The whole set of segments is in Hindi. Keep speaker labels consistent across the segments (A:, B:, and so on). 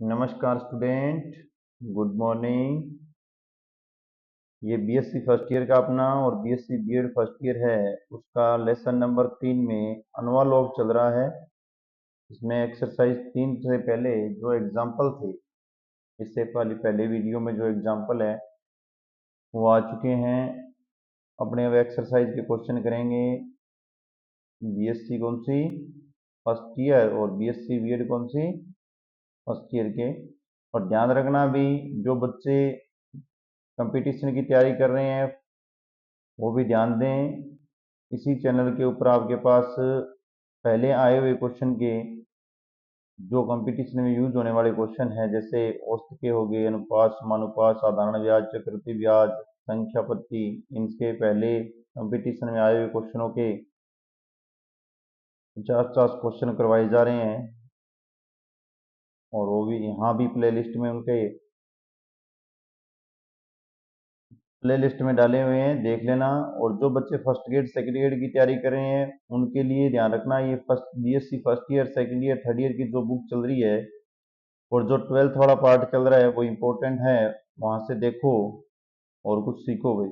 A: नमस्कार स्टूडेंट, गुड मॉर्निंग। ये बीएससी फर्स्ट ईयर का अपना और बीएससी बीएड फर्स्ट ईयर है, उसका लेसन नंबर 3 में अनवालोग चल रहा है। इसमें एक्सरसाइज 3 से पहले जो एग्जाम्पल थे, इससे पहले वीडियो में जो एग्जाम्पल है वो आ चुके हैं। अपने अब एक्सरसाइज के क्वेश्चन करेंगे। बीएससी कौन सी फर्स्ट ईयर और बीएससी बीएड कौन सी फर्स्ट ईयर के। और ध्यान रखना भी, जो बच्चे कंपटीशन की तैयारी कर रहे हैं वो भी ध्यान दें। इसी चैनल के ऊपर आपके पास पहले आए हुए क्वेश्चन के जो कंपटीशन में यूज होने वाले क्वेश्चन हैं, जैसे औसत के हो गए, अनुपात, समानुपात, साधारण ब्याज, चक्रवृद्धि ब्याज, संख्या पत्ती, इनके पहले कंपटीशन में आए हुए क्वेश्चनों के 50-50 क्वेश्चन करवाए जा रहे हैं। और वो भी यहाँ भी प्लेलिस्ट में उनके प्लेलिस्ट में डाले हुए हैं, देख लेना। और जो बच्चे फर्स्ट ग्रेड सेकंड ग्रेड की तैयारी कर रहे हैं उनके लिए ध्यान रखना, ये first BSc first year second year third year की जो बुक चल रही है और जो 12th वाला पार्ट चल रहा है वो इम्पोर्टेंट है, वहां से देखो और कुछ सीखो भाई।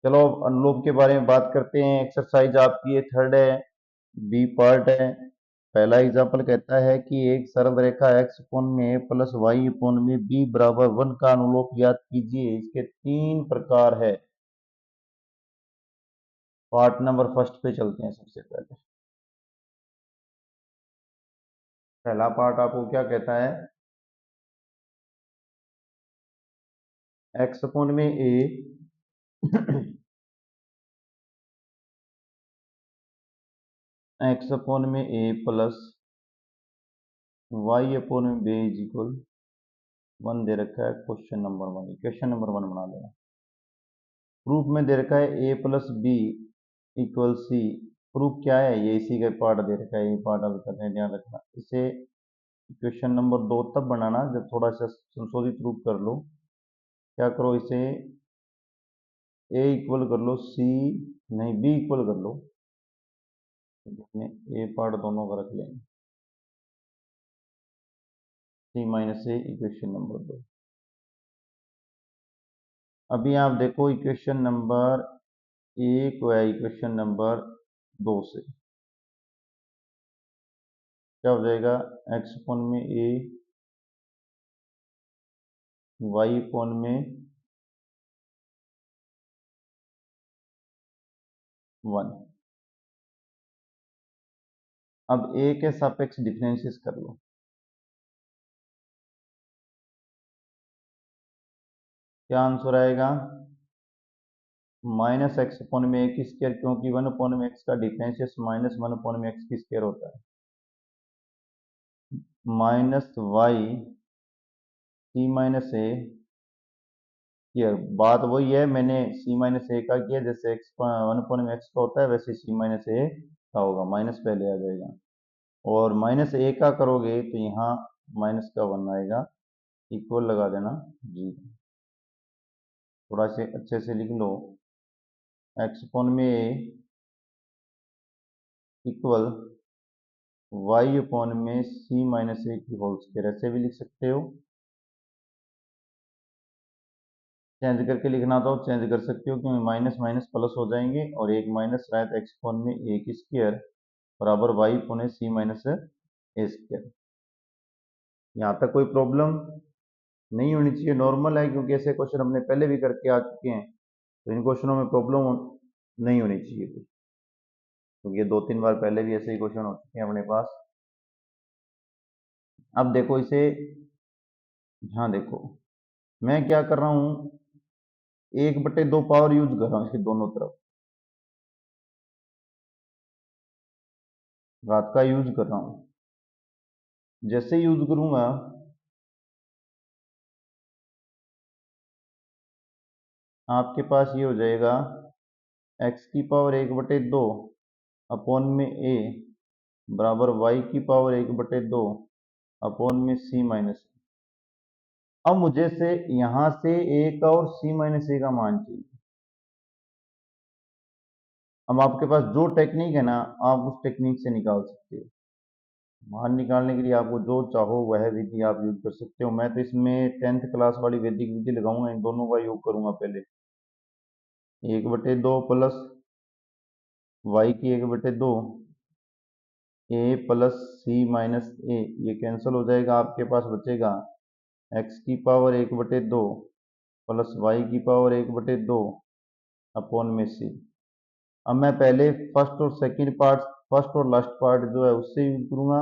A: चलो अब अनुलोम के बारे में बात करते हैं। एक्सरसाइज आपकी ये थर्ड है, बी पार्ट है। पहला एग्जाम्पल कहता है कि एक सरल रेखा एक्स कोण में प्लस वाई कोण में बी बराबर 1 का अनुलोम ज्ञात कीजिए। इसके 3 प्रकार है। पार्ट नंबर फर्स्ट पे चलते हैं। सबसे पहले पहला पार्ट आपको क्या कहता है, एक्स कोण में ए एक्स कोण में ए प्लस वाई अपोन में बी इज इक्वल 1 दे रखा है। क्वेश्चन नंबर 1, क्वेश्चन नंबर 1 बना लेना। प्रूफ में दे रखा है A plus B equal C. Proof क्या है, ये इसी का पार्ट दे रखा है, ये पार्ट अब कर रहे हैं, ध्यान रखना। इसे क्वेश्चन नंबर 2 तब बनाना जब थोड़ा सा संशोधित रूप कर लो। क्या करो, इसे ए इक्वल कर लो सी, नहीं बी इक्वल कर लो। ए पार्ट दोनों का रख लेंगे, सी माइनस ए इक्वेशन नंबर 2। अभी आप देखो इक्वेशन नंबर 1 व इक्वेशन नंबर 2 से क्या हो जाएगा, एक्स कोण में ए वाई कोण में 1। अब ए के सापेक्ष डिफरेंशिएट कर लो। क्या आंसर आएगा, माइनस एक्स अपॉन में ए की स्क्वायर, क्योंकि 1 अपॉन में एक्स का डिफरेंशिएट माइनस 1 अपॉन में एक्स की स्क्वायर होता है, माइनस वाई सी माइनस ए स्क्वायर। बात वही है, मैंने सी माइनस ए का किया, जैसे एक्स 1 अपॉन में एक्स का होता है वैसे सी माइनस ए का होगा, माइनस पहले आ जाएगा। और माइनस ए का करोगे तो यहाँ माइनस का 1 आएगा, इक्वल लगा देना जी। थोड़ा से अच्छे से लिख लो, एक्स अपॉन में ए इक्वल वाई अपॉन में सी माइनस ए की होल स्क्वायर, ऐसे भी लिख सकते हो। चेंज करके लिखना तो चेंज कर सकते हो, क्योंकि माइनस माइनस प्लस हो जाएंगे और एक माइनस रहता है एक्स अपॉन में ए की स्क्वायर बराबर वाई अपॉन सी माइनस ए स्क्वायर। यहाँ तक कोई प्रॉब्लम नहीं होनी चाहिए, नॉर्मल है, क्योंकि ऐसे क्वेश्चन हमने पहले भी करके आ चुके हैं, तो इन क्वेश्चनों में प्रॉब्लम नहीं होनी चाहिए थी, क्योंकि ये 2-3 बार पहले भी ऐसे ही क्वेश्चन हो चुके हैं अपने पास। अब देखो इसे, हाँ देखो मैं क्या कर रहा हूँ, 1/2 पावर यूज कर रहा हूँ इसकी दोनों तरफ, घात का यूज कर रहा हूँ। जैसे यूज करूंगा आपके पास ये हो जाएगा एक्स की पावर 1/2 अपॉन में ए बराबर वाई की पावर 1/2 अपॉन में सी माइनस। अब मुझे से यहां से ए का और सी माइनस ए का मान चाहिए। अब आपके पास जो टेक्निक है ना, आप उस टेक्निक से निकाल सकते हो। मान निकालने के लिए आपको जो चाहो वह विधि आप यूज कर सकते हो। मैं तो इसमें 10th क्लास वाली वैदिक विधि लगाऊंगा, इन दोनों का योग करूंगा पहले। 1/2 प्लस वाई की 1/2 ए प्लस सी माइनस ए, ये कैंसिल हो जाएगा, आपके पास बचेगा एक्स की पावर 1/2 प्लस वाई की पावर 1/2 अपॉन में सी। अब मैं पहले फर्स्ट और सेकंड पार्ट, फर्स्ट और लास्ट पार्ट जो है उससे यूज करूंगा,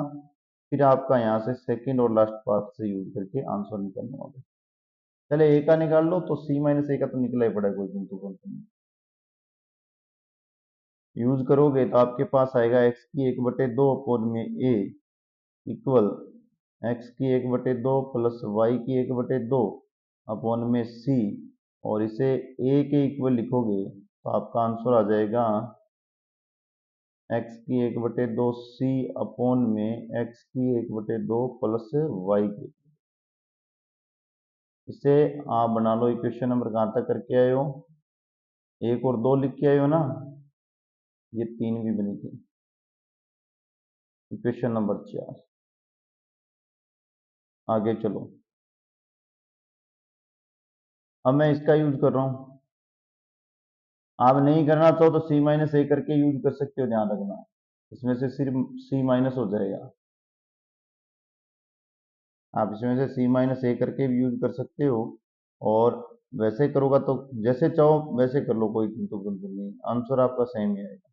A: फिर आपका यहाँ से सेकंड और लास्ट पार्ट से यूज करके आंसर निकालना होगा। चले ए का निकाल लो, तो सी माइनस ए का तो निकला ही पड़ा, कोई किंतु नहीं। यूज करोगे तो आपके पास आएगा एक्स की 1/2 अपॉन में ए इक्वल एक्स की 1/2 प्लस वाई की 1/2 अपॉन में सी, और इसे ए के इक्वल लिखोगे तो आपका आंसर आ जाएगा एक्स की 1/2 सी अपॉन में एक्स की 1/2 प्लस वाई की। इसे आप बना लो, इक्वेशन नंबर कहाँ तक करके आए हो, 1 और 2 लिख के आए हो ना, ये 3 भी बनी थी, इक्वेशन नंबर 4। आगे चलो, अब मैं इसका यूज कर रहा हूं। आप नहीं करना चाहो तो सी माइनस ए करके यूज कर सकते हो, ध्यान रखना इसमें से सिर्फ सी माइनस हो जाएगा। आप इसमें से सी माइनस ए करके भी यूज कर सकते हो, और वैसे करोगा तो जैसे चाहो वैसे कर लो, कोई किंतु बिल्कुल नहीं, आंसर आपका सेम ही आएगा।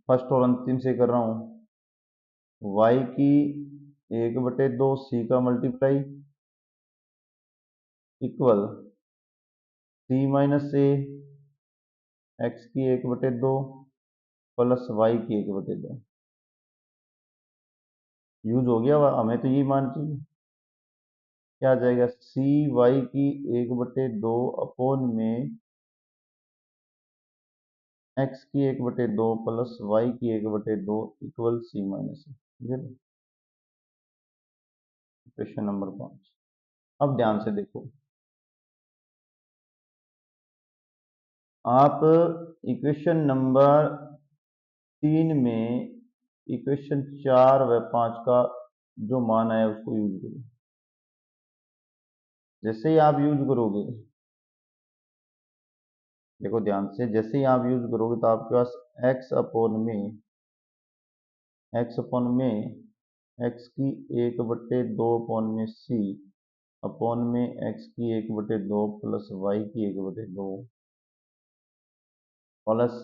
A: फर्स्ट और अंतिम से कर रहा हूं, y की 1/2 सी का मल्टीप्लाई इक्वल सी माइनस ए एक्स की 1/2 प्लस वाई की 1/2। यूज हो गया, हमें तो यही मान चाहिए। क्या आ जाएगा, सी वाई की 1/2 अपॉन में एक्स की 1/2 प्लस वाई की 1/2 equal C minus A. Question number 5। अब ध्यान से देखो, आप इक्वेशन नंबर 3 में इक्वेशन 4 व 5 का जो मान आया उसको यूज करो। जैसे ही आप यूज करोगे, देखो ध्यान से, जैसे ही आप यूज करोगे तो आपके पास एक्स की 1/2 अपॉन में सी अपॉन में एक्स की 1/2 प्लस वाई की 1/2 प्लस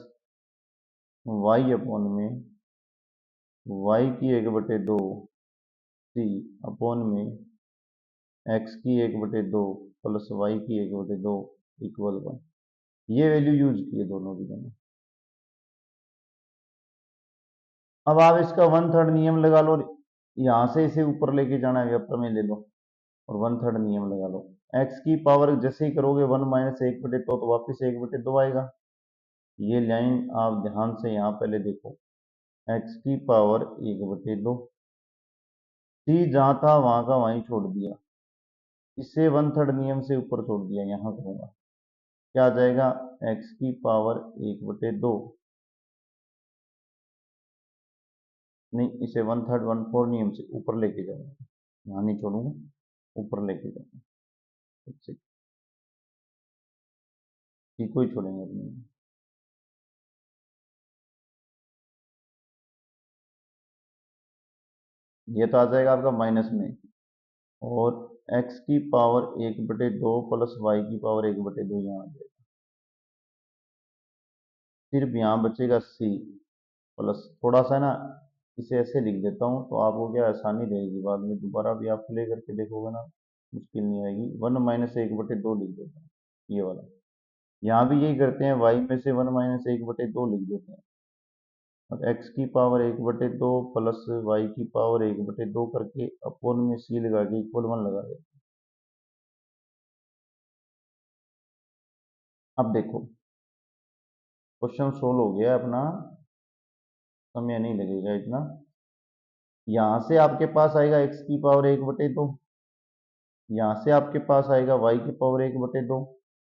A: वाई अपॉन में वाई की 1/2 सी अपॉन में एक्स की 1/2 प्लस वाई की 1/2 इक्वल 1। ये वैल्यू यूज की है दोनों की दोनों। अब आप इसका 1/3 नियम लगा लो, यहां से इसे ऊपर लेके जाना है, प्रमेय ले लो और 1/3 नियम लगा लो। एक्स की पावर जैसे ही करोगे 1 माइनस 1/2 तो वापिस 1/2 आएगा। ये लाइन आप ध्यान से यहाँ पहले देखो, एक्स की पावर 1/2, सी जहां था वहां का वहीं छोड़ दिया, इसे 1/3 नियम से ऊपर छोड़ दिया, यहाँ करूंगा, क्या आ जाएगा, एक्स की पावर 1/2, नहीं इसे 1/3 1/4 नियम से ऊपर लेके जाऊंगा, यहाँ नहीं छोड़ूंगा, ऊपर लेके जाऊंगा, को ही छोड़ेंगे अपने। ये तो आ जाएगा आपका माइनस में, और x की पावर 1/2 प्लस वाई की पावर 1/2 यहाँ आ जाएगा, सिर्फ यहाँ बचेगा c प्लस थोड़ा सा ना, इसे ऐसे लिख देता हूँ तो आपको क्या आसानी रहेगी, बाद में दोबारा भी आप प्ले करके देखोगे ना, मुश्किल नहीं आएगी। 1 माइनस 1/2 लिख देता हूँ, ये वाला। यहाँ भी यही करते हैं, y में से 1 माइनस 1/2 लिख देते हैं, और x की पावर 1/2 प्लस वाई की पावर 1/2 करके अपोन में c लगा के इक्वल 1 लगा देते हैं। अब देखो, क्वेश्चन सोल्व हो गया अपना, समय नहीं लगेगा इतना। यहां से आपके पास आएगा x की पावर 1/2, यहां से आपके पास आएगा y की पावर 1/2,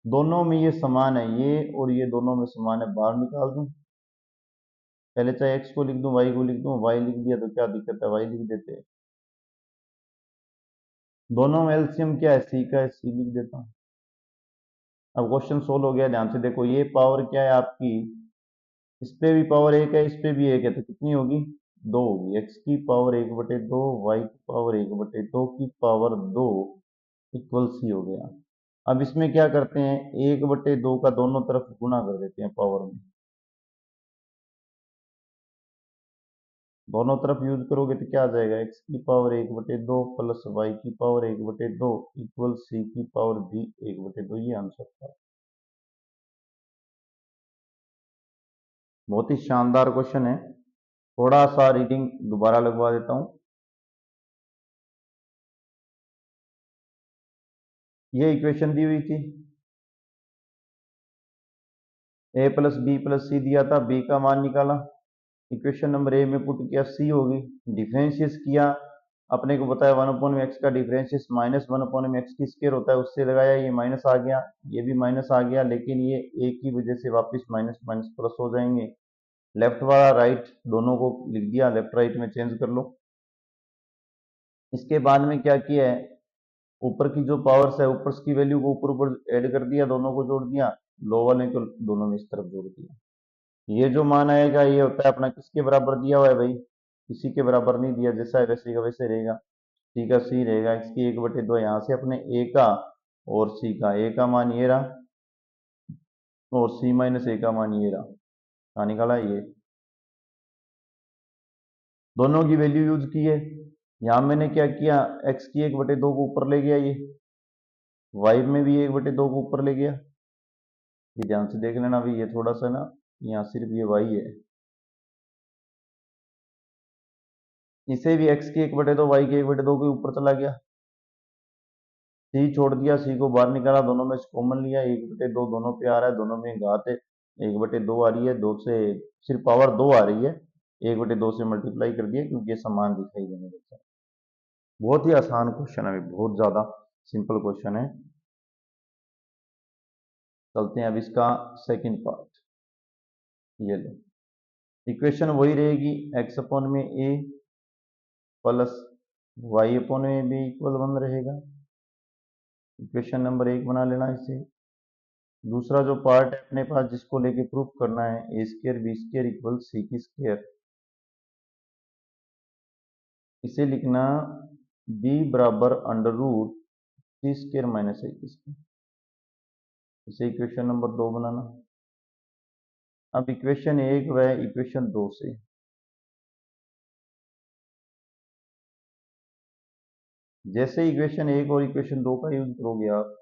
A: दोनों में ये समान है, ये और ये दोनों में समान है, बाहर निकाल दूं। पहले चाहे एक्स को लिख दूं, वाई को लिख दूं, वाई लिख दिया तो क्या दिक्कत है, वाई लिख देते हैं। दोनों में एलसीएम क्या है, सी का है, सी लिख देता हूँ। अब क्वेश्चन सोल्व हो गया, ध्यान से देखो, ये पावर क्या है आपकी, इस पे भी पावर एक है, इस पे भी एक है, तो कितनी होगी, दो होगी। एक्स की पावर एक बटे दो, वाई की पावर एक बटे दो की पावर दो इक्वल सी हो गया। अब इसमें क्या करते हैं, एक बटे दो का दोनों तरफ गुना कर देते हैं पावर में। दोनों तरफ यूज करोगे तो क्या आ जाएगा, एक्स की पावर एक बटे दो प्लस वाई की पावर एक बटे दो इक्वल सी की पावर भी एक बटे दो, ये आंसर था। बहुत ही शानदार क्वेश्चन है। थोड़ा सा रीडिंग दोबारा लगवा देता हूँ। ये इक्वेशन दी हुई थी, ए प्लस बी प्लस सी दिया था, बी का मान निकाला, इक्वेशन नंबर ए में पुट किया, सी होगी। डिफरेंशियस किया, अपने को बताया वन अपॉन में एक्स का डिफरेंशियस माइनस वन अपॉन में एक्स की स्क्वायर होता है, उससे लगाया, ये माइनस आ गया, ये भी माइनस आ गया, लेकिन ये ए की वजह से वापस माइनस माइनस प्लस हो जाएंगे। लेफ्ट वाला राइट दोनों को लिख दिया, लेफ्ट राइट में चेंज कर लो। इसके बाद में क्या किया है, ऊपर की जो पावर्स है, ऊपर की वैल्यू को ऊपर ऊपर ऐड कर दिया, दोनों को जोड़ दिया, लो वाले को दोनों में इस तरफ जोड़ दिया। ये जो मान आएगा ये होता है अपना किसके बराबर दिया हुआ है भाई, किसी के बराबर नहीं दिया, जैसा है वैसे का वैसे रहेगा। सी का सी रहेगा, एक्स की एक बटे दो, यहाँ से अपने ए का और सी का, ए का मान ये रहा और सी माइनस ए का मान ये रहा, कहाँ निकाला ये, दोनों की वैल्यू यूज की है। यहाँ मैंने क्या किया, एक्स की एक बटे दो को ऊपर ले गया, ये वाई में भी एक बटे दो को ऊपर ले गया। ये ध्यान से देख लेना अभी, ये थोड़ा सा ना, यहाँ सिर्फ ये वाई है, इसे भी एक्स की एक बटे दो वाई के एक बटे दो के ऊपर चला गया, सी छोड़ दिया, सी को बाहर निकाला, दोनों में से कॉमन लिया, एक बटे दो दोनों पे आ रहा है, दोनों में घात है, एक बटे दो आ रही है, दो से सिर्फ पावर दो आ रही है, एक बटे दो से मल्टीप्लाई कर दिया क्योंकि ये समान दिखाई देने लगता है। बहुत ही आसान क्वेश्चन है, बहुत ज्यादा सिंपल क्वेश्चन है। चलते हैं अब इसका सेकंड पार्ट। ये लो, इक्वेशन वही रहेगी, एक्स अपॉन में ए प्लस वाई अपॉन में बी इक्वल वन रहेगा। इक्वेशन नंबर एक बना लेना इसे। दूसरा जो पार्ट है अपने पास जिसको लेके प्रूफ करना है, A square B square equal सी की स्केयर, इसे लिखना बी बराबर under root C square minus A की स्केयर, इसे इक्वेशन नंबर दो बनाना। अब इक्वेशन एक व इक्वेशन दो से जैसे इक्वेशन एक और इक्वेशन दो का यूज करोगे आप,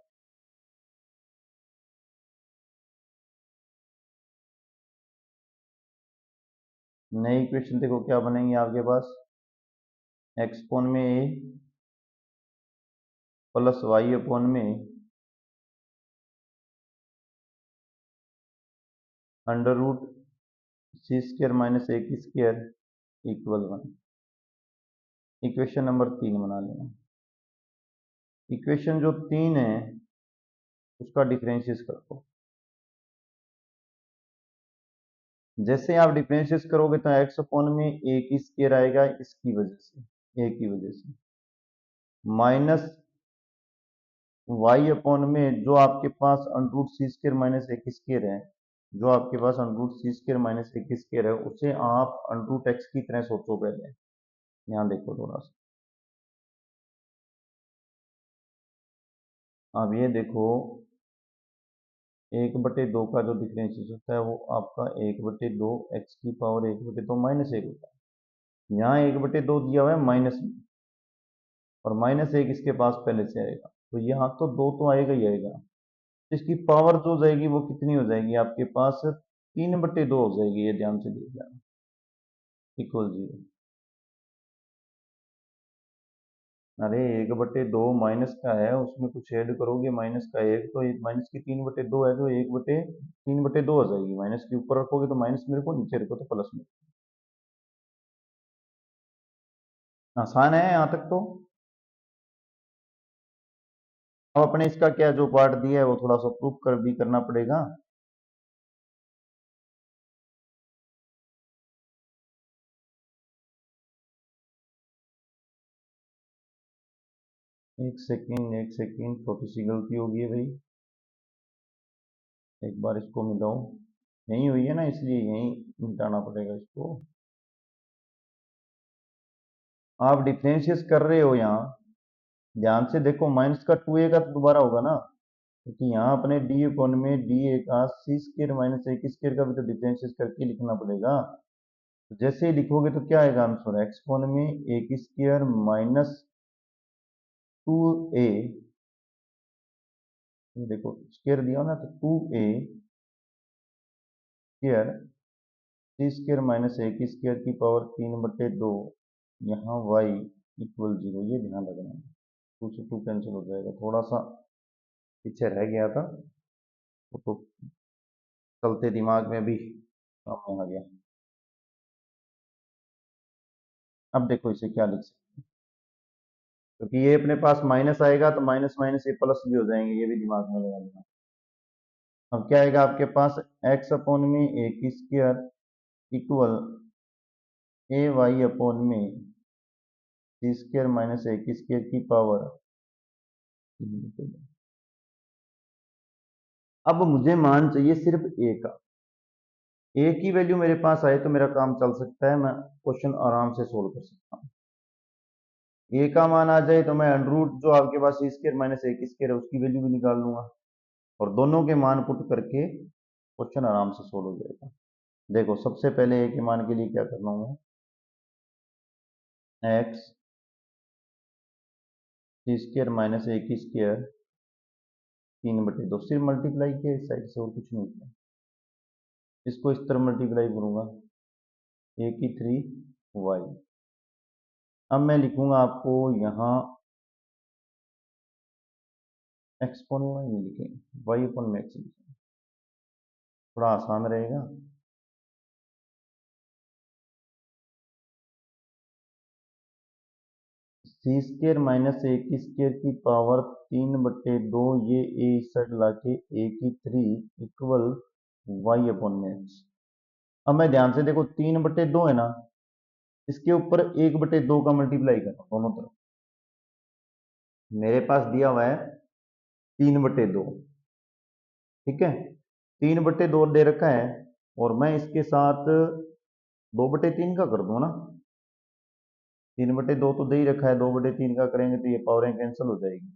A: नई इक्वेशन देखो क्या बनेंगी आपके पास, एक्स अपॉन में ए प्लस वाई अपॉन में under root C square minus A की square equal one. Equation number तीन बना लेना। इक्वेशन जो तीन है उसका डिफरेंशियस कर दो। जैसे आप डिफरेंशियस करोगे तो एक्स अपॉन में ए की स्केयर आएगा, इसकी वजह से, ए की वजह से, माइनस वाई अपॉन में जो आपके पास under root C square minus A की स्केयर है, जो आपके पास under root C square minus A की स्केयर है, उसे आप अंडरूट एक्स की तरह सोचो पहले। यहाँ देखो थोड़ा सा, अब ये देखो, एक बटे दो का जो डिफरेंशियल होता है वो आपका एक बटे दो एक्स की पावर एक बटे दो माइनस एक होता है। यहाँ एक बटे दो दिया हुआ है माइनस में, और माइनस एक इसके पास पहले से आएगा, तो यहाँ तो दो तो आएगा ही आएगा। तो इसकी पावर जो जाएगी वो कितनी हो जाएगी आपके पास, तीन बटे दो हो जाएगी, ये ध्यान से देख लेना, इक्वल जीरो। अरे एक बटे दो माइनस का है, उसमें कुछ ऐड करोगे माइनस का एक, तो एक माइनस की तीन बटे दो है, तो एक बटे तीन बटे दो हो जाएगी, माइनस के ऊपर रखोगे तो माइनस मेरे को, नीचे रखो तो प्लस में। आसान है यहाँ तक तो। अब अपने इसका क्या जो पार्ट दिया है वो थोड़ा सा प्रूफ कर भी करना पड़ेगा। एक सेकेंड, छोटी सी गलती होगी है भाई। एक बार इसको मिटाओ, यही हुई है ना, इसलिए यही मिटाना पड़ेगा इसको। आप डिफरेंशिएट कर रहे हो यहाँ, ध्यान से देखो, माइनस का 2a का तो दोबारा होगा ना, क्योंकि यहाँ अपने डी अपॉन में डी ए का सी स्क्र माइनस ए स्क्र का भी तो डिफरेंशिएट करके लिखना पड़ेगा। तो जैसे ही लिखोगे तो क्या आएगा आंसर, एक्स अपॉन में ए स्क्र माइनस 2a, देखो स्क्र दिया हो ना, तो 2a स्क्र सी स्क्र माइनस ए स्क्र की पावर 3/2, यहाँ y इक्वल 0, ये ध्यान रखना है। 2 से 2 कैंसिल हो जाएगा, थोड़ा सा पीछे रह गया था वो तो चलते दिमाग में भी काम में आ गया। अब देखो इसे क्या लिख सकते हैं, क्योंकि ये अपने पास माइनस आएगा तो माइनस माइनस ये प्लस भी हो जाएंगे, ये भी दिमाग में लगा लेना। अब क्या आएगा आपके पास, एक्स अपॉन में ए स्क्र इक्वल ए वाई अपॉन में सी स्क्र माइनस ए स्क्र की पावर। अब मुझे मान चाहिए सिर्फ ए का, ए की वैल्यू मेरे पास आए तो मेरा काम चल सकता है, मैं क्वेश्चन आराम से सोल्व कर सकता हूँ। ए का मान आ जाए तो मैं अंडर रूट जो आपके पास सी स्क्र माइनस ए स्क्र है उसकी वैल्यू भी निकाल लूंगा, और दोनों के मान पुट करके क्वेश्चन आराम से सोल्व हो जाएगा। देखो सबसे पहले ए के मान के लिए क्या करना है, एक्स सी स्क्र माइनस ए स्क्र 3/2, सिर्फ मल्टीप्लाई किया इस साइड से और कुछ नहीं किया, इसको इस तरह मल्टीप्लाई करूंगा, ए की 3y। अब मैं लिखूंगा आपको यहाँ एक्स अपॉन वाई नहीं लिखेंगे, वाई अपॉन में एक्स लिखेंगे, थोड़ा आसान रहेगा। सी स्क्र माइनस ए स्क्र की पावर 3/2, ये ए इस साइड लाके ए की 3 इक्वल वाई अपॉन में एक्स। अब मैं ध्यान से देखो, 3/2 है ना, इसके ऊपर 1/2 का मल्टीप्लाई करना दोनों तरफ, मेरे पास दिया हुआ है 3/2, ठीक है, 3/2 दे रखा है, और मैं इसके साथ 2/3 का कर दूं ना, 3/2 तो दे ही रखा है, 2/3 का करेंगे तो ये पावरें कैंसिल हो जाएगी,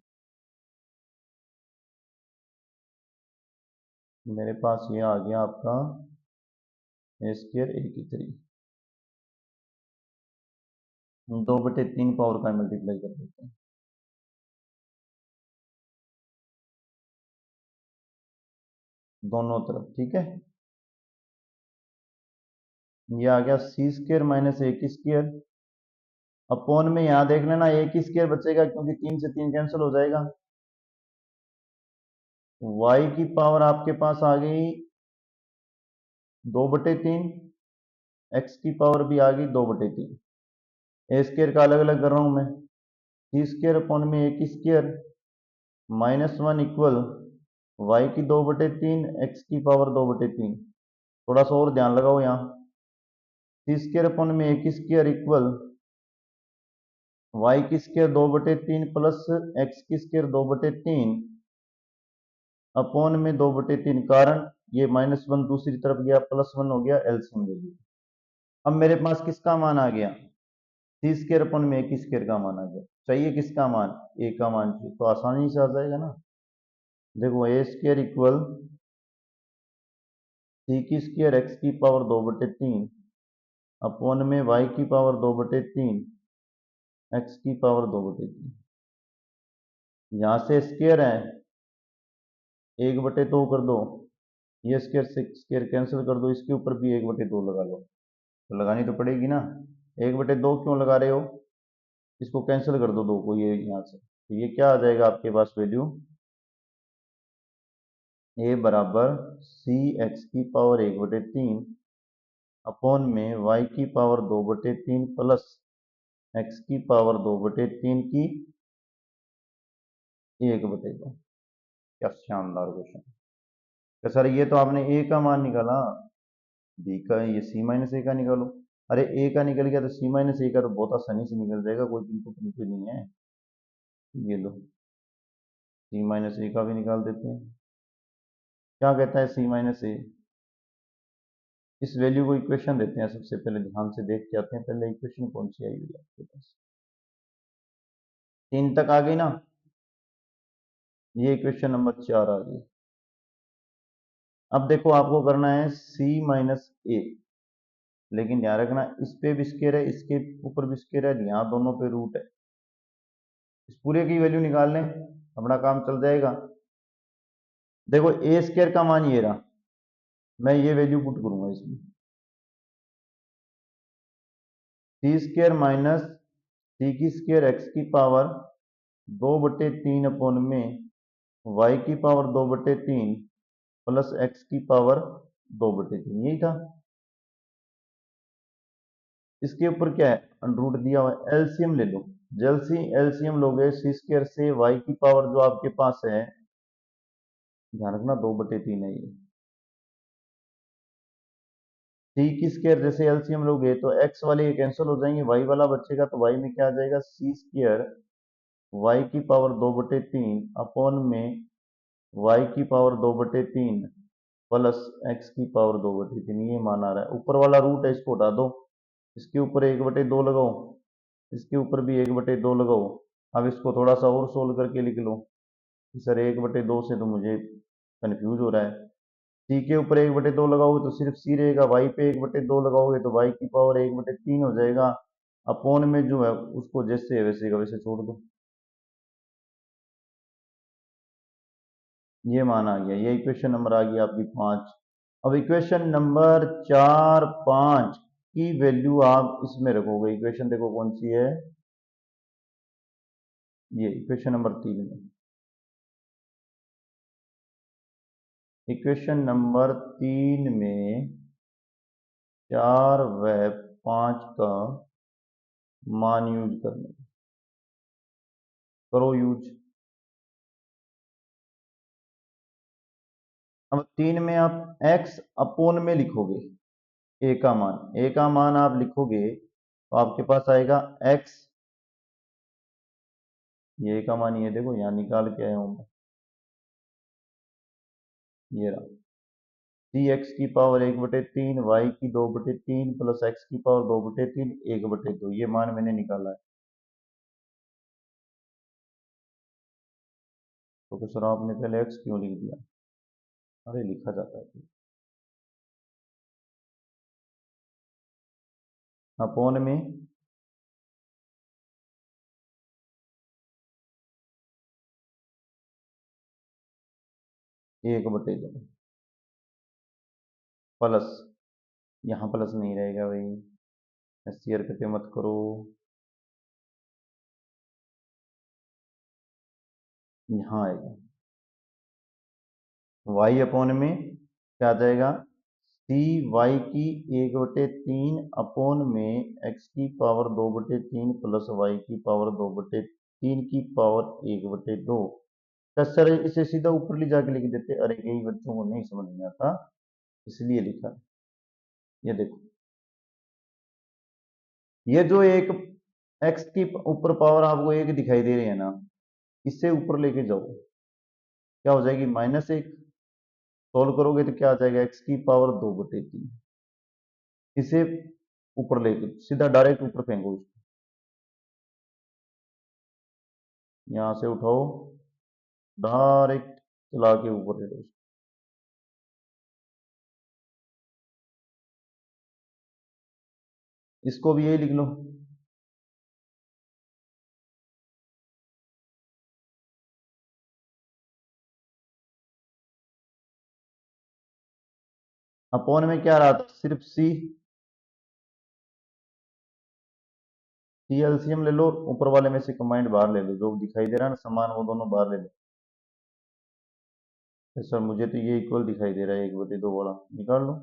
A: मेरे पास ये आ गया आपका ए स्क्र ए की 3, 2/3 पावर का मल्टीप्लाई कर देते हैं दोनों तरफ, ठीक है। ये आ गया सी स्क्र माइनस ए स्क्र अपॉन में, यहाँ देख लेना ए स्क्र बचेगा क्योंकि 3 से 3 कैंसिल हो जाएगा, y की पावर आपके पास आ गई 2/3, x की पावर भी आ गई 2/3, ए स्क्र का अलग अलग कर रहा हूं मैं, सी स्क्र अपॉन में ए स्क्र -1 इक्वल वाई की 2/3, एक्स की पावर 2/3, थोड़ा सा और ध्यान लगाओ यहाँ, सी स्क्र अपॉन में ए स्क्र इक्वल वाई की स्क्र 2/3 प्लस एक्स की स्क्र 2/3 अपॉन में 2/3, कारण ये -1 दूसरी तरफ गया, +1 हो गया, एलसीएम ले लिया। अब मेरे पास किसका मान आ गया, सी स्क्र अपॉन में ए स्क्र का मान आ गया, चाहिए किसका मान, ए का मान चाहिए, तो आसानी से आ जाएगा ना। देखो ए स्क्र इक्वल सी की स्क्र एक्स की पावर 2/3 अपॉन में वाई की पावर 2/3 एक्स की पावर 2/3, यहाँ से स्क्र है 1/2 कर दो, ये स्क्र से स्क्र कैंसिल कर दो, इसके ऊपर भी 1/2 लगा लो, तो लगानी तो पड़ेगी ना। 1/2 क्यों लगा रहे हो, इसको कैंसिल कर दो 2 को, ये यहाँ से, तो ये क्या आ जाएगा आपके पास वैल्यू, ए बराबर सी एक्स की पावर 1/3 अपॉन में वाई की पावर 2/3 प्लस एक्स की पावर 2/3 की 1/2। क्या शानदार क्वेश्चन। तो सर ये तो आपने ए का मान निकाला, बी का ये सी माइनस ए का निकालो। अरे ए का निकल गया तो सी माइनस ए का तो बहुत आसानी से निकल जाएगा, कोई बिल्कुल नहीं है। ये लो, सी माइनस ए का भी निकाल देते हैं। क्या कहता है सी माइनस ए, इस वैल्यू को इक्वेशन देते हैं। सबसे पहले ध्यान से देख के आते हैं, पहले इक्वेशन कौन सी आई हुई है आपके पास। 3 तक आ गई ना, ये इक्वेशन नंबर 4 आ गई। अब देखो आपको करना है सी माइनस ए, लेकिन ध्यान रखना इस पे भी स्केयर है, इसके ऊपर भी स्केयर है, यहाँ दोनों पे रूट है। इस पूरे की वैल्यू निकाल लें, अपना काम चल जाएगा। देखो ए स्केयर का मान ये रहा, मैं ये वैल्यू पुट करूंगा इसमें, सी स्केयर माइनस सी की स्केयर एक्स की पावर 2/3 अपॉन में वाई की पावर 2/3 प्लस एक्स की पावर 2/3, यही था। इसके ऊपर क्या है, रूट दिया हुआ है, एलसीएम ले लो। जल्दी एलसीएम लोगे सी स्केयर से वाई की पावर जो आपके पास है, ध्यान रखना 2/3 है ये। सी की स्केयर जैसे एलसीएम लोगे तो एक्स वाले ये कैंसिल हो जाएंगे, वाई वाला बचेगा, तो वाई में क्या आ जाएगा, सी स्केयर वाई की पावर 2/3 अपॉन में वाई की पावर 2/3 प्लस एक्स की पावर 2/3, ये मान आ रहा है। ऊपर वाला रूट है इसको हटा दो, इसके ऊपर 1/2 लगाओ, इसके ऊपर भी 1/2 लगाओ। अब इसको थोड़ा सा और सोल्व करके लिख लो कि सर 1/2 से तो मुझे कंफ्यूज हो रहा है। सी के ऊपर 1/2 लगाओगे तो सिर्फ सी रहेगा, वाई पे 1/2 लगाओगे तो वाई की पावर 1/3 हो जाएगा। अपॉन में जो है उसको जैसे है वैसे का वैसे छोड़ दो, ये मान आ गया। ये इक्वेशन नंबर आ गई आपकी 5। अब इक्वेशन नंबर 4 5 की वैल्यू आप इसमें रखोगे। इक्वेशन देखो कौन सी है, ये इक्वेशन नंबर 3 में। इक्वेशन नंबर 3 में 4 व 5 का मान यूज करने, करो यूज। अब 3 में आप x अपोन में लिखोगे ए का मान, ए का मान आप लिखोगे तो आपके पास आएगा x, ये ए का मान ये देखो यहाँ निकाल के आया हूं मैं, ये रहा सी एक्स की पावर 1/3 वाई की 2/3 प्लस एक्स की पावर 2/3 1/2, ये मान मैंने निकाला है। तो सर आपने पहले एक्स क्यों लिख दिया, अरे लिखा जाता है अपोन में 1/2 प्लस, यहाँ प्लस नहीं रहेगा भाई, ऐसी हरकतें मत करो, यहाँ आएगा y अपोन में क्या आ जाएगा, सी वाई की 1/3 अपोन में x की पावर 2/3 प्लस वाई की पावर 2/3 की पावर 1/2। सर इसे सीधा ऊपर ले जाके लिख देते, अरे कई बच्चों को नहीं समझ में आता इसलिए लिखा। ये देखो, ये जो एक x की ऊपर पावर आपको एक दिखाई दे रही है ना, इससे ऊपर लेके जाओ, क्या हो जाएगी, -1। सोल्व करोगे तो क्या आ जाएगा, x की पावर 2/3, इसे ऊपर लेके सीधा डायरेक्ट ऊपर फेंको इसको, यहां से उठाओ डायरेक्ट चला के ऊपर ले लो। इसको भी यही लिख लो, अपोन में क्या रहा था, सिर्फ सी, सी एलसीएम ले लो, ऊपर वाले में से कमांड बाहर ले लो, जो दिखाई दे रहा है ना समान वो दोनों बाहर ले लो। सर मुझे तो ये इक्वल दिखाई दे रहा है 1/2 वाला, निकाल लो।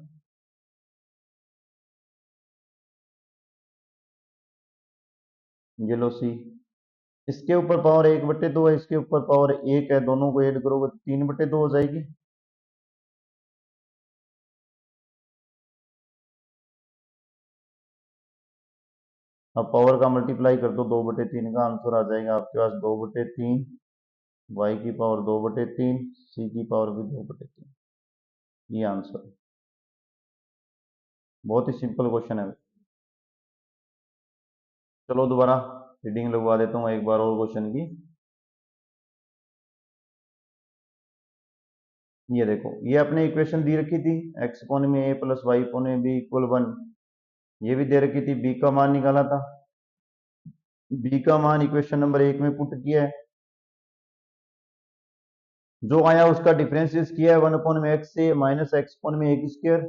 A: ये लो सी, इसके ऊपर पावर 1/2 है, इसके ऊपर पावर 1 है, दोनों को ऐड करोगे तो 3/2 हो जाएगी। अब पावर का मल्टीप्लाई कर दो, 2/3 का आंसर आ जाएगा आपके पास 2/3, वाई की पावर 2/3, सी की पावर भी 2/3। ये आंसर है। बहुत ही सिंपल क्वेश्चन है। चलो दोबारा रीडिंग लगवा देता हूँ एक बार और क्वेश्चन की। ये देखो, ये अपने इक्वेशन दी रखी थी, एक्स कोण में ए प्लस वाई कोण में बी इक्वल 1। ये भी दे रखी थी, बी का मान निकाला था। बी का मान इक्वेशन नंबर 1 में पुट किया है, जो आया उसका डिफरेंशिएट किया है 1/x से माइनस एक्स कोण में एक स्क्वायर।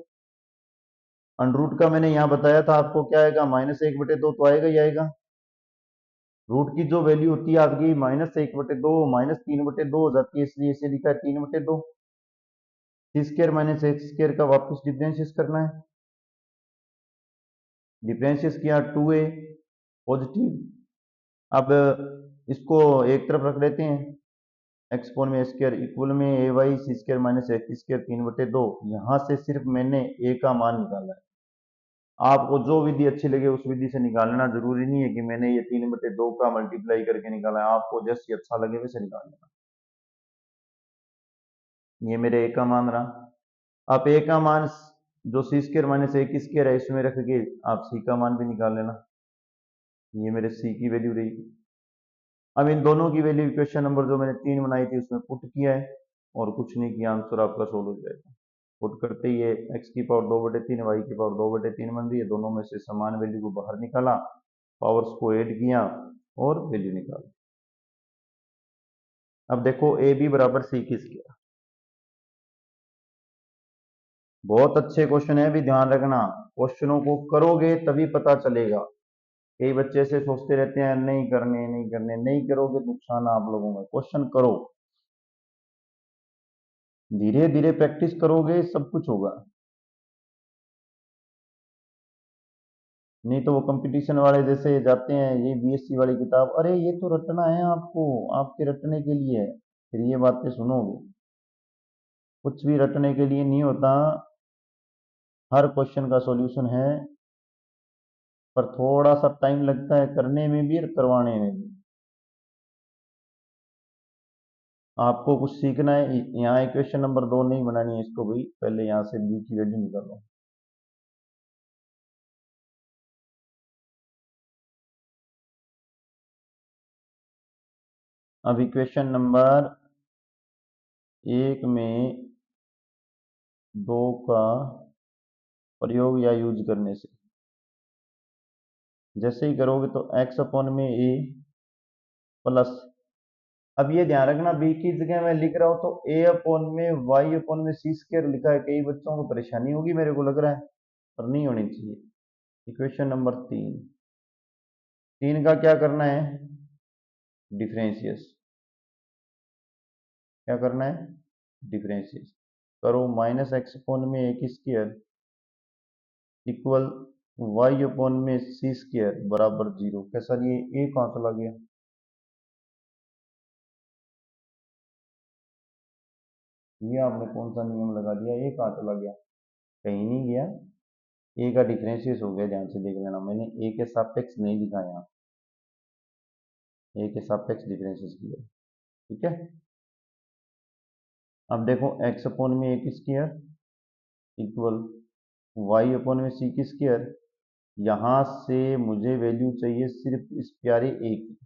A: अंडरूट का मैंने यहाँ बताया था आपको, क्या आएगा, -1/2 तो आएगा ही आएगा। रूट की जो वैल्यू होती है आपकी -1/2 -3/2 हो जाती है, इसलिए इसे लिखा है 3/2। सी स्क्वायर माइनस एक्स स्क्वायर का वापस डिफरेंशिएट करना है। डिफरेंशिएट किया 2a पॉजिटिव। अब इसको एक तरफ रख लेते हैं, एक्स कोण में स्क्वायर इक्वल में A Y C square minus X square 3/2। यहाँ से सिर्फ मैंने ए का मान निकाला है। आपको जो विधि अच्छी लगे उस विधि से निकालना, जरूरी नहीं है कि मैंने ये 3/2 का मल्टीप्लाई करके निकाला है, आपको जैसे अच्छा लगे वैसे निकाल लेना। ये मेरे ए का मान रहा। आप ए का मान जो सी स्क्वायर माइनस ए की स्क्वायर है इसमें रख के आप सी का मान भी निकाल लेना। ये मेरे सी की वैल्यू रही। अब इन दोनों की वैल्यू इक्वेशन नंबर जो मैंने 3 बनाई थी उसमें पुट किया है, और कुछ नहीं किया, आंसर आपका सोल्व हो जाएगा। पुट करते ही ये एक्स की पावर 2/3 वाई की पावर 2/3 बन रही है, दोनों में से समान वैल्यू को बाहर निकाला, पावर्स को ऐड किया और वैल्यू निकाली। अब देखो ए बी बराबर सी की स्क्वायर, बहुत अच्छे क्वेश्चन है, भी ध्यान रखना, क्वेश्चनों को करोगे तभी पता चलेगा। कई बच्चे से सोचते रहते हैं नहीं करने नहीं करने, नहीं करोगे तो नुकसान आप लोगों का। क्वेश्चन करो, धीरे धीरे प्रैक्टिस करोगे सब कुछ होगा। नहीं तो वो कंपटीशन वाले जैसे जाते हैं, ये बीएससी वाली किताब, अरे ये तो रटना है आपको, आपके रटने के लिए है, फिर ये बातें सुनोगे। कुछ भी रटने के लिए नहीं होता, हर क्वेश्चन का सॉल्यूशन है, पर थोड़ा सा टाइम लगता है करने में भी और करवाने में भी। आपको कुछ सीखना है, यहाँ इक्वेशन नंबर 2 नहीं बनानी है इसको भाई, पहले यहाँ से बी की वैल्यू निकालो। अब इक्वेशन नंबर 1 में 2 का प्रयोग या यूज करने से, जैसे ही करोगे तो एक्स अपॉन में ए प्लस, अब ये ध्यान रखना बी की जगह मैं लिख रहा हूं तो ए अपॉन में वाई अपॉन में सी स्क्वायर लिखा है, कई बच्चों को परेशानी होगी मेरे को लग रहा है, पर नहीं होनी चाहिए। इक्वेशन नंबर 3 का क्या करना है, डिफरेंशिएट। क्या करना है, डिफरेंशिएट करो, -x अपॉन में ए की स्क्वायर इक्वल वाई अपॉन में सी स्क्वायर बराबर 0। कैसा, ये ए कहां चला गया, ये आपने कौन सा नियम लगा दिया, ए कहां चला गया, कहीं नहीं गया। ए का डिफरेंशिएट हो गया, ध्यान से देख लेना, मैंने ए के सापेक्ष नहीं लिखा यहाँ, ए के सापेक्ष डिफरेंशिएट किया, ठीक है। अब देखो एक्स अपॉन में ए की स्क्वायर इक्वल वाई अपॉन में सी की स्क्वायर, यहां से मुझे वैल्यू चाहिए सिर्फ इस प्यारे ए की,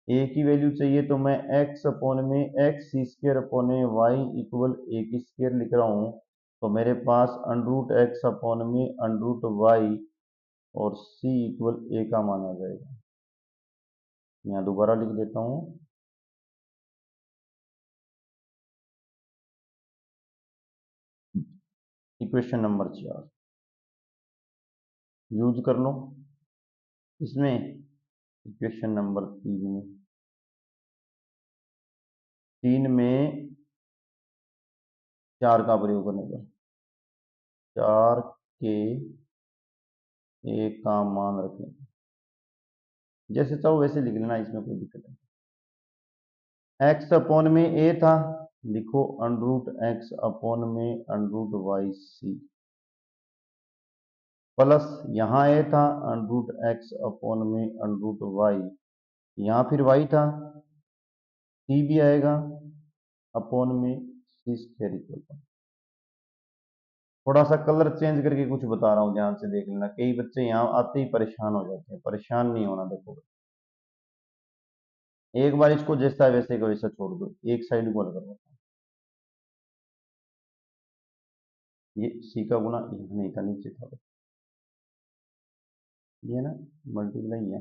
A: ए की वैल्यू चाहिए, तो मैं एक्स अपॉन में एक्स सी स्क्वायर अपॉन में वाई इक्वल ए की स्क्वायर लिख रहा हूँ, तो मेरे पास अंडरूट एक्स अपॉन में अंडरूट वाई और सी इक्वल ए का मान आ जाएगा। यहाँ दोबारा लिख देता हूँ, इक्वेशन नंबर 4 यूज कर लो इसमें, इक्वेशन नंबर 3 में 4 का प्रयोग करने पर 4 के ए का मान रखें, जैसे चाहो वैसे लिख लेना, इसमें कोई दिक्कत नहीं। एक्स अपॉन में ए था, लिखो अंडर रूट एक्स अपॉन में under root y c, plus यहाँ ए था अंडर रूट एक्स अपॉन में अंडर रूट वाई, यहाँ फिर वाई था, सी भी आएगा अपॉन में सी स्क्वायर इक्वल। थोड़ा सा कलर चेंज करके कुछ बता रहा हूँ, ध्यान से देख लेना, कई बच्चे यहाँ आते ही परेशान हो जाते हैं, परेशान नहीं होना। देखो एक बार इसको जैसा है वैसे का वैसा छोड़ दो, एक साइड को अलग करो। ये सी का गुना यहाँ नहीं था, नीचे था, ये ना मल्टीप्लाई है।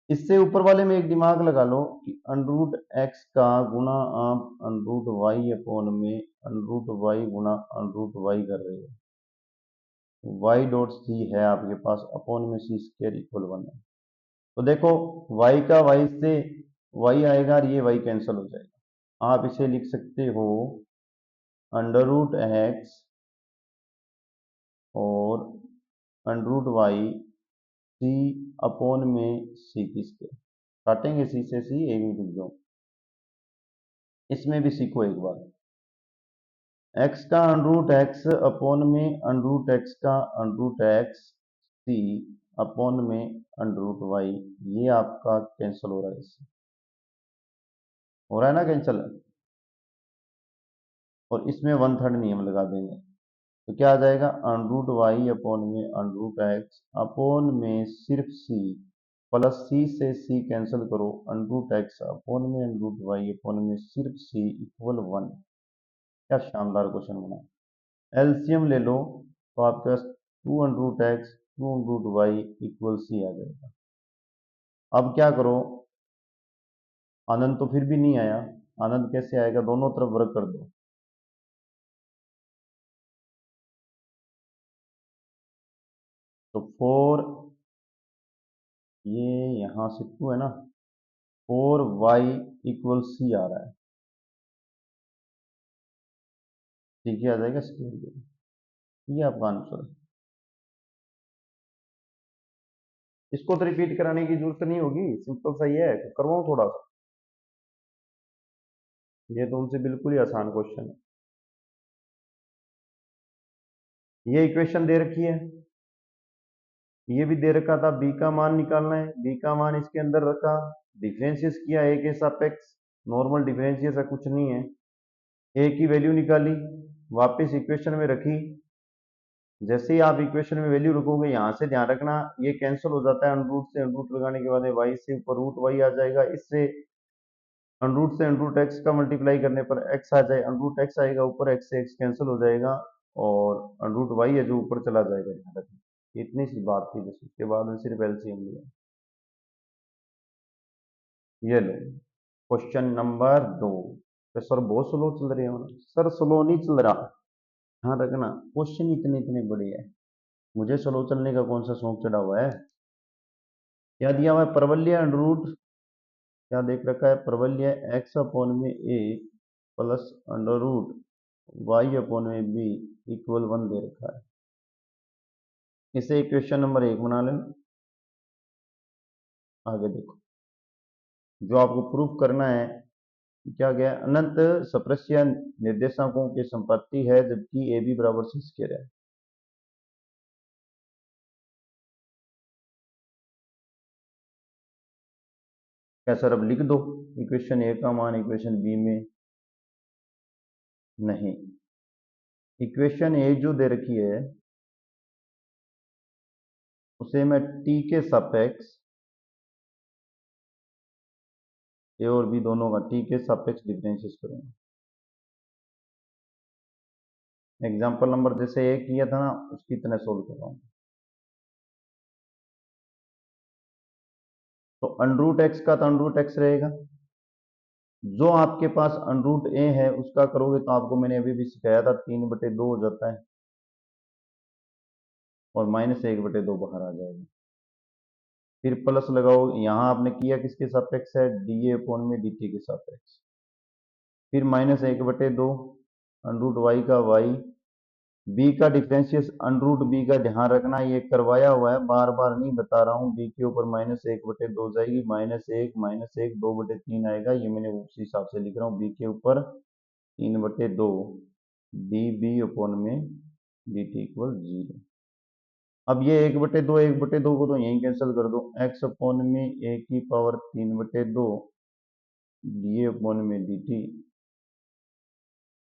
A: इससे ऊपर वाले में एक दिमाग लगा लो कि अंडर रूट एक्स का गुना आप अंडर रूट वाई अपॉन में अंडर रूट वाई गुना अंडर रूट वाई कर रहे हो, वाई डॉट सी है आपके पास, अपॉन में सी स्क्वायर इक्वल 1 है। तो देखो y का y से y आएगा और ये y कैंसिल हो जाएगा। आप इसे लिख सकते हो अंडर रूट एक्स और अंडर रूट वाई सी अपॉन में सी की स्क्वायर, काटेंगे सी से सी, एक भी रुक जाओ, इसमें भी सीखो एक बार। x का अंडर रूट एक्स अपॉन में अंडर रूट एक्स का अंडर रूट एक्स सी अपॉन में अंडर रूट वाई, ये आपका कैंसिल हो रहा है, इससे हो रहा है ना कैंसिल, और इसमें 1/3 नियम लगा देंगे, तो क्या आ जाएगा अंडर रूट वाई अपॉन में अंडर रूट एक्स अपॉन में सिर्फ सी, प्लस सी से सी कैंसिल करो, अंडर रूट एक्स अपॉन में अंडर रूट वाई अपॉन में सिर्फ सी इक्वल 1। क्या शानदार क्वेश्चन बना। एलसीएम ले लो तो आपके पास 2 under root X 2 under root Y equal C आ जाएगा। अब क्या करो, आनंद तो फिर भी नहीं आया, आनंद कैसे आएगा, दोनों तरफ वर्ग कर दो, तो 4, ये यहां से 2 है ना, 4y इक्वल सी आ रहा है, ठीक है, आ जाएगा स्क्वायर, ये आपका आंसर है। इसको तो रिपीट कराने की जरूरत नहीं होगी, सिंपल सा ही है, करवाऊं थोड़ा सा, ये तो उनसे बिल्कुल ही आसान क्वेश्चन है। ये इक्वेशन दे रखी है, ये भी दे रखा था, बी का मान निकालना है, बी का मान इसके अंदर रखा, डिफरेंशियस किया ए के सापेक्ष, नॉर्मल डिफरेंशियस ऐसा कुछ नहीं है, ए की वैल्यू निकाली, वापस इक्वेशन में रखी, जैसे ही आप इक्वेशन में वैल्यू रखोगे, यहां से ध्यान रखना ये कैंसिल हो जाता है, अंडर रूट से अंडर रूट लगाने के बाद वाई से ऊपर रूट वाई आ जाएगा, इससे अंडर रूट से अंडर रूट एक्स का मल्टीप्लाई करने पर एक्स आ जाए, अंडर रूट एक्स आएगा ऊपर, एक्स से एक्स कैंसिल हो जाएगा, और अंडर रूट वाई है जो ऊपर चला जाएगा, ध्यान रखना, इतनी सी बात थी बस, उसके बाद में सिर्फ एलसीएम लिया। ये लो क्वेश्चन नंबर 2। तो सर बहुत स्लो चल रहे हो ना, सर स्लो नहीं चल रहा, हाँ रखना, क्वेश्चन इतने इतने बड़े हैं, मुझे स्लो चलने का कौन सा शौक चढ़ा हुआ है। क्या दिया हुआ है, परवलय अंडर रूट, क्या देख रखा है, परवलय एक्स अपॉन में A plus under root Y upon में बी इक्वल 1 दे रखा है, इसे इक्वेशन नंबर 1 बना लेना। आगे देखो, जो आपको प्रूफ करना है, क्या गया, अनंत सप्रस्य निर्देशांकों की संपत्ति है जबकि ए बी बराबर सी स्क्वायर है। क्या सर अब लिख दो इक्वेशन ए का मान इक्वेशन बी में, नहीं, इक्वेशन ए जो दे रखी है उसे मैं टी के सापेक्ष, ए और बी दोनों का टी के सापेक्ष डिफरेंशिएट करूंगा। एग्जाम्पल नंबर जैसे ए किया था ना, उसकी तरह सोल्व कर रहा हूं। तो अंडर रूट एक्स का तो अंडर रूट एक्स रहेगा, जो आपके पास अंडर रूट ए है उसका करोगे तो आपको मैंने अभी भी सिखाया था 3/2 हो जाता है, और -1/2 बाहर आ जाएगा, फिर प्लस लगाओ, यहां आपने किया किसके सापेक्ष है, डी ए अपॉन में डी टी के सापेक्ष, फिर -1/2 अंडर रूट वाई का वाई बी का डिफरेंशियल अंडर रूट बी का ध्यान रखना, ये करवाया हुआ है, बार बार नहीं बता रहा हूँ। बी के ऊपर -1/2 जाएगी, -1 2/3 आएगा, ये मैंने उसी हिसाब से लिख रहा हूँ। बी के ऊपर 3/2 डी बी अपॉन में डी टी इक्वल 0। अब ये 1/2 को तो यहीं कैंसिल कर दो, एक्स अपॉन में ए की पावर 3/2 डी अपॉन में डी टी,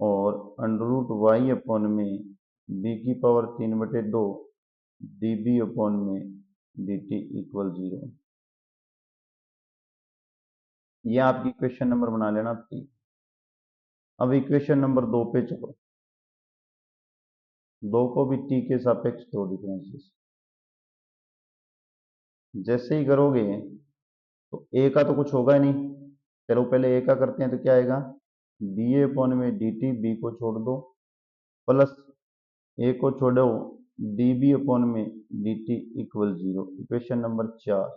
A: और अंडर रूट वाई अपॉन में बी की पावर 3/2 डी बी अपॉन में डी टी इक्वल 0। ये आपकी इक्वेशन नंबर बना लेना 3। अब इक्वेशन नंबर 2 पे चलो, 2 को भी टी के सापेक्ष दो डिफरेंशिएशन। जैसे ही करोगे तो ए का तो कुछ होगा ही नहीं, चलो पहले ए का करते हैं, तो क्या आएगा, डी ए अपॉन में डी टी, बी को छोड़ दो, प्लस ए को छोड़ो डी बी अपॉन में d t equal 0। Equation number 4,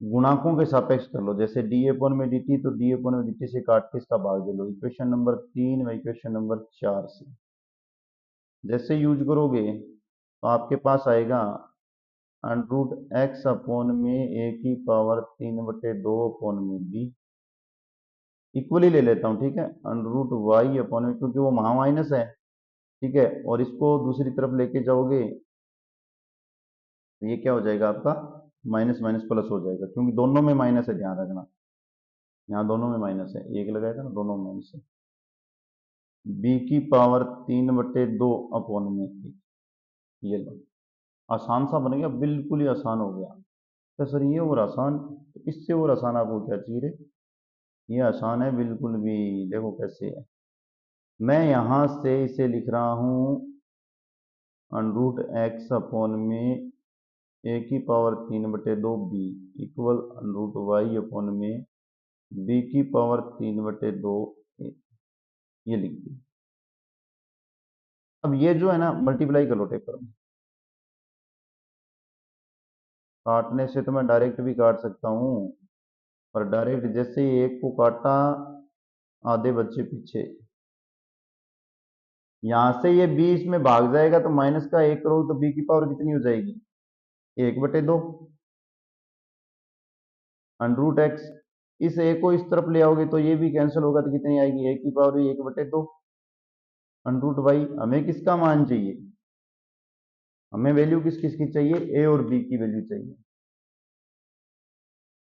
A: गुणाकों के सापेक्ष कर लो, जैसे डी अपॉन में डी टी, तो डी अपॉन में डी टी से काट के इसका भाग दे लो, इक्वेशन नंबर 3 व इक्वेशन नंबर 4 से। जैसे यूज करोगे तो आपके पास आएगा अंडर रूट एक्स अपॉन में ए की पावर 3/2 अपॉन में बी, इक्वली ले लेता हूँ, ठीक है, अंडर रूट वाई अपॉन में, क्योंकि वो वहां माइनस है, ठीक है, और इसको दूसरी तरफ लेके जाओगे तो ये क्या हो जाएगा आपका, माइनस माइनस प्लस हो जाएगा, क्योंकि दोनों में माइनस है, ध्यान रखना, यहाँ दोनों में माइनस है, एक लगाएगा ना, दोनों में माइनस है। बी की पावर 3/2 अपॉन में एक, ये लो, आसान सा बन गया, बिल्कुल ही आसान हो गया। तो सर ये और आसान, तो इससे और आसान आपको क्या चाहिए रे? ये आसान है बिल्कुल भी, देखो कैसे है। मैं यहां से इसे लिख रहा हूं अंडर रूट एक्स अपॉन में ए की power 3/2 b equal under root Y upon में बी की पावर 3/2 ए, ये लिख दी। अब ये जो है ना, मल्टीप्लाई कर लो टेपर में, काटने से तो मैं डायरेक्ट भी काट सकता हूँ, पर डायरेक्ट जैसे ही एक को काटा, आधे बच्चे पीछे, यहां से ये 20 में भाग जाएगा, तो माइनस का 1 करोगे तो बी की पावर कितनी हो जाएगी, 1/2 अंडर रूट एक्स। इस ए को इस तरफ ले आओगे तो ये भी कैंसिल होगा, तो कितनी आएगी, ए की पावर 1/2 अंडर रूट वाई। हमें किसका मान चाहिए, हमें वैल्यू किस किस की चाहिए, ए और बी की वैल्यू चाहिए,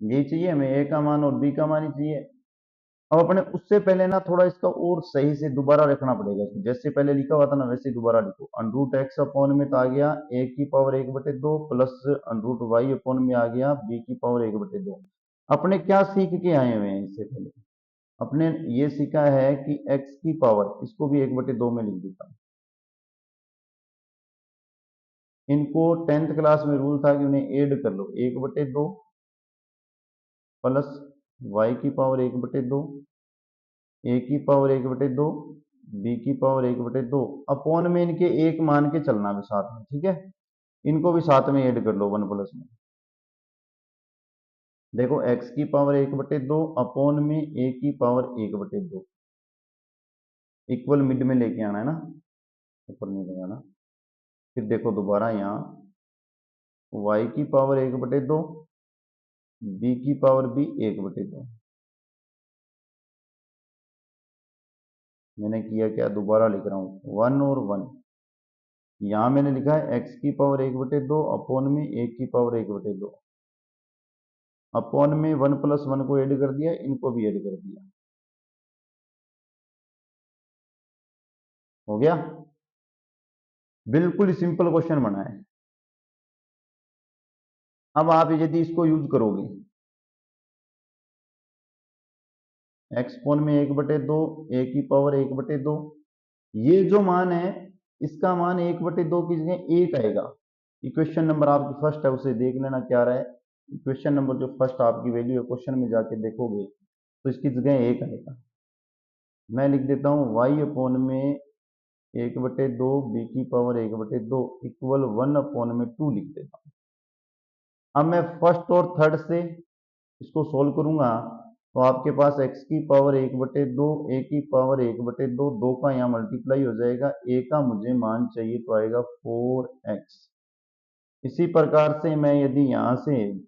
A: यही चाहिए हमें, ए का मान और बी का मान ही चाहिए। अब अपने उससे पहले ना थोड़ा इसका और सही से दोबारा रखना पड़ेगा, जैसे पहले लिखा हुआ था ना वैसे दोबारा लिखो। अंडर रूट एक्स अपॉन में तो आ गया ए की power 1/2 plus under root Y upon में आ गया बी की पावर 1/2। अपने क्या सीख के आए हुए हैं, इससे पहले अपने ये सीखा है कि x की पावर, इसको भी 1/2 में लिख देता हूं। इनको 10th क्लास में रूल था कि उन्हें ऐड कर लो, 1/2 प्लस y की पावर 1/2, ए की पावर 1/2, बी की पावर 1/2 अपॉन में इनके एक मान के चलना भी साथ में, ठीक है, इनको भी साथ में ऐड कर लो 1 प्लस में। देखो x की पावर 1/2 अपॉन में ए की पावर 1/2, इक्वल मिड में लेके आना है ना, ऊपर नहीं लगाना। फिर देखो दोबारा यहाँ y की पावर 1/2, बी की पावर भी 1/2। मैंने किया क्या, दोबारा लिख रहा हूँ 1 और 1। यहाँ मैंने लिखा है x की पावर 1/2 अपॉन में ए की पावर 1/2, अपॉन में 1 प्लस 1 को ऐड कर दिया, इनको भी ऐड कर दिया, हो गया। बिल्कुल सिंपल क्वेश्चन बना है। अब आप यदि इसको यूज करोगे, एक्स पोन में 1/2, ए की पावर 1/2, ये जो मान है इसका मान 1/2 की जगह 1 आएगा। इक्वेशन नंबर आपकी फर्स्ट है, उसे देख लेना क्या रहा है। इक्वेशन नंबर जो फर्स्ट आपकी वैल्यू है, क्वेश्चन में जाके देखोगे तो इसकी जगह 1 आएगा। मैं लिख देता हूँ y अपॉन में 1/2 बी की पावर 1/2 इक्वल 1 अपॉन में 2 लिख देता हूँ। अब मैं फर्स्ट और थर्ड से इसको सोल्व करूंगा तो आपके पास x की पावर 1/2, a की पावर 1/2, 2 का यहाँ मल्टीप्लाई हो जाएगा, a का मुझे मान चाहिए तो आएगा 4x। इसी प्रकार से मैं यदि यहाँ से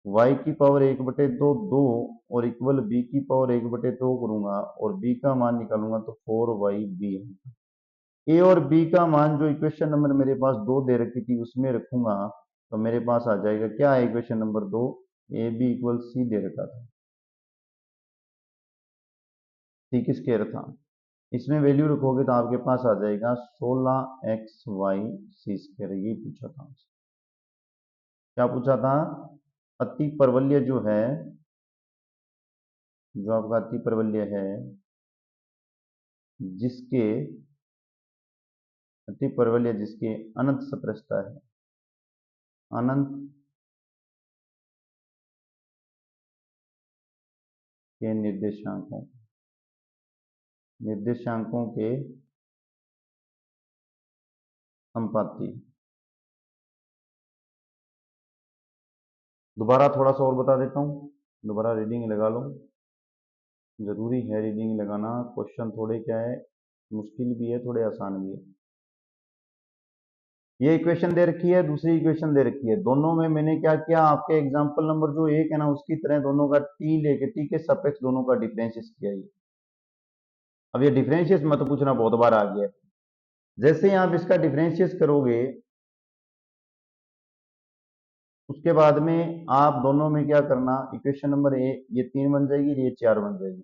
A: y की पावर 1/2 2 और इक्वल b की पावर 1/2 करूंगा और b का मान निकालूंगा तो 4yb। ए और बी का मान जो इक्वेशन नंबर मेरे पास 2 दे रखी थी उसमें रखूंगा तो मेरे पास आ जाएगा, क्या है equation number 2, A B equal C दे रखा था, सी की स्क्वायर था। इसमें वैल्यू रखोगे तो आपके पास आ जाएगा 16xy सी स्क्वायर। ये पूछा था, क्या पूछा था? अति परवलय जो है, जो आपका अति परवलय है, जिसके अति परवलय जिसके अनंत सप्रस्थता है, अनंत के निर्देशांकों के संपाती। दोबारा थोड़ा सा और बता देता हूँ, दोबारा रीडिंग लगा लो, जरूरी है रीडिंग लगाना। क्वेश्चन थोड़े क्या है, मुश्किल भी है, थोड़े आसान भी है। ये इक्वेशन दे रखी है, दूसरी इक्वेशन दे रखी है, दोनों में मैंने क्या किया, आपके एग्जांपल नंबर जो 1 है ना उसकी तरह दोनों का टी लेके टी के सापेक्ष दोनों का डिफरेंशिएट किया। ये अब ये डिफरेंशिएट मत पूछना, बहुत बार आ गया। जैसे ही आप इसका डिफरेंशिएट करोगे उसके बाद में आप दोनों में क्या करना, इक्वेशन नंबर ए ये 3 बन जाएगी, ये 4 बन जाएगी,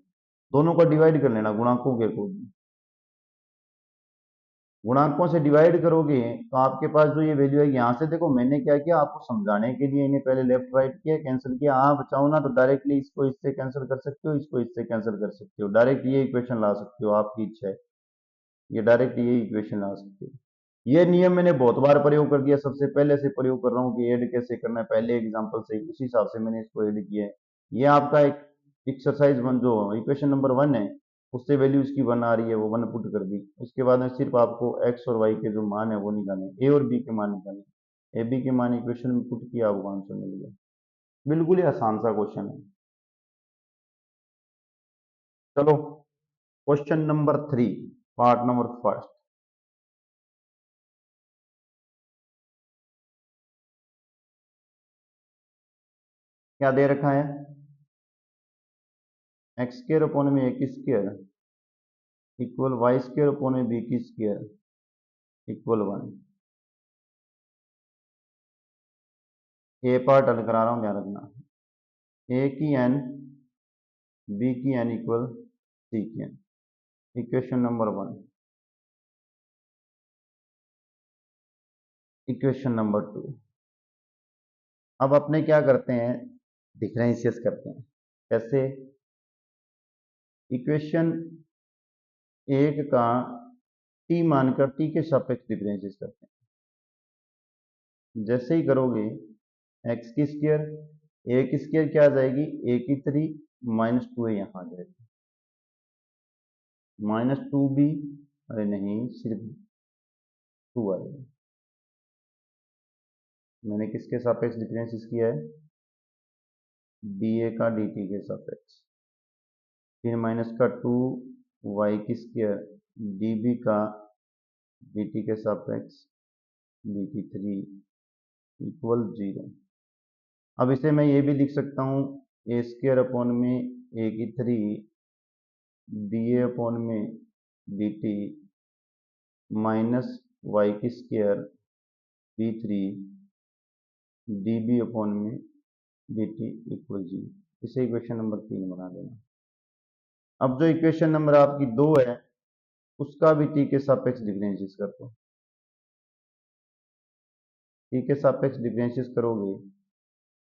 A: दोनों को डिवाइड कर लेना गुणांकों के अकॉर्डिंग। गुणांकों से डिवाइड करोगे तो आपके पास जो ये वैल्यू है, यहाँ से देखो मैंने क्या किया, आपको समझाने के लिए इन्हें पहले लेफ्ट राइट किया, कैंसिल किया। आप चाहो ना तो डायरेक्टली इसको इससे कैंसिल कर सकते हो, इसको इससे कैंसिल कर सकते हो, डायरेक्ट ये इक्वेशन ला सकते हो, आपकी इच्छा है, ये डायरेक्ट ये इक्वेशन ला सकते हो। ये नियम मैंने बहुत बार प्रयोग कर दिया, सबसे पहले से प्रयोग कर रहा हूँ कि ऐड कैसे करना है, पहले एग्जाम्पल से उसी हिसाब से मैंने इसको ऐड किया है। ये आपका एक एक्सरसाइज वन जो इक्वेशन नंबर 1 है उससे वैल्यू इसकी 1 आ रही है, वो 1 पुट कर दी। उसके बाद में सिर्फ आपको एक्स और वाई के जो मान है वो निकालने, ए और बी के मान निकालने। ए बी के मान इक्वेशन में पुट किया, आपको आंसर मिल गया। बिल्कुल ही आसान सा क्वेश्चन है। चलो question number 3, part number first. क्या दे रखा है, एक्स स्क्वायर अपॉन में ए की square equal y square upon में बी की स्क्वायर इक्वल 1। ए पार्ट हल करा रहा हूं, ध्यान रखना। ए की एन, बी की एन इक्वल सी की n, equation number 1। Equation number 2। अब अपने क्या करते हैं, डिफरेंशिएट करते हैं। कैसे? इक्वेशन 1 का टी मानकर टी के सापेक्ष डिफरेंशिएट करते हैं। जैसे ही करोगे एक्स की स्क्वायर, ए की स्क्वायर क्या आ जाएगी, ए की 3 -2 है, यहाँ आ जाएगी -2b, अरे नहीं सिर्फ 2 आएगा। मैंने किसके सापेक्ष डिफरेंशिएट किया है, डी ए का डी टी के सापेक्ष, फिर माइनस का 2 वाई की स्क्वायर डी बी का डी टी के सापेक्ष डी की 3 इक्वल 0। अब इसे मैं ये भी लिख सकता हूँ, ए स्क्वायर अपॉन में ए की 3 डी ए अपॉन में डी टी माइनस वाई की square d 3 d b upon में डी टी इक्वल 0। इसे इक्वेशन नंबर 3 बना देना। अब जो इक्वेशन नंबर आपकी 2 है उसका भी टी के सापेक्ष डिफरेंशिएट कर दो। टी के सापेक्ष डिफरेंशिएट करोगे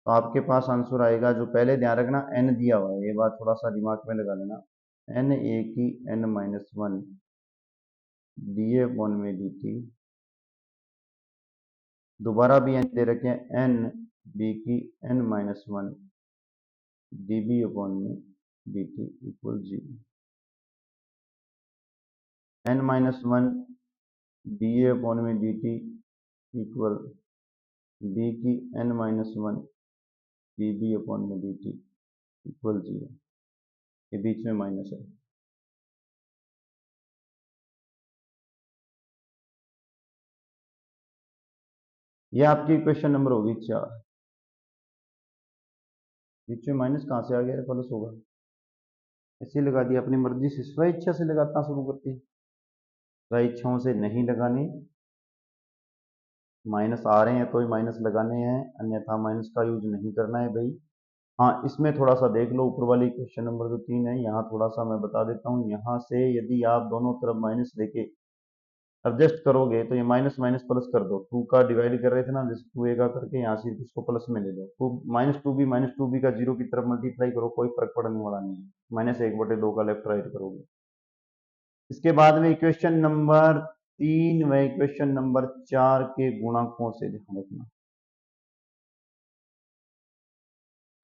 A: तो आपके पास आंसर आएगा, जो पहले ध्यान रखना एन दिया हुआ है, ये बात थोड़ा सा दिमाग में लगा लेना, एन ए की n-1 डी ए अपॉन में डी टी, दोबारा भी एन दे रखे हैं, एन बी की n-1 डी बी अपॉन में d t equal 0। n-1 D a upon में डी टी इक्वल डी की n-1 डी बी अपॉन में डी टी। इक्वल 0, ये बीच में माइनस है। ये आपकी इक्वेशन नंबर होगी 4। बीच में माइनस कहाँ से आ गया, प्लस होगा, ऐसे लगा दिया, अपनी मर्जी से स्व इच्छा से लगाना शुरू करती है। स्व इच्छाओं से नहीं लगाने, माइनस आ रहे हैं तो ही माइनस लगाने हैं, अन्यथा माइनस का यूज नहीं करना है भाई। हाँ, इसमें थोड़ा सा देख लो, ऊपर वाली क्वेश्चन नंबर जो 3 है, यहाँ थोड़ा सा मैं बता देता हूँ। यहाँ से यदि आप दोनों तरफ माइनस लेके एडजस्ट करोगे तो ये माइनस माइनस प्लस कर दो। 2 का डिवाइड कर रहे थे ना, जैसे 2a का करके यहाँ से इसको प्लस में ले लो। टू माइनस टू बी का 0 की तरफ मल्टीप्लाई करो, कोई फर्क पड़ने वाला नहीं है। -1/2 का लेफ्ट राइट करोगे। इसके बाद में इक्वेशन नंबर 3 व इक्वेशन नंबर 4 के गुणकों से ध्यान रखना।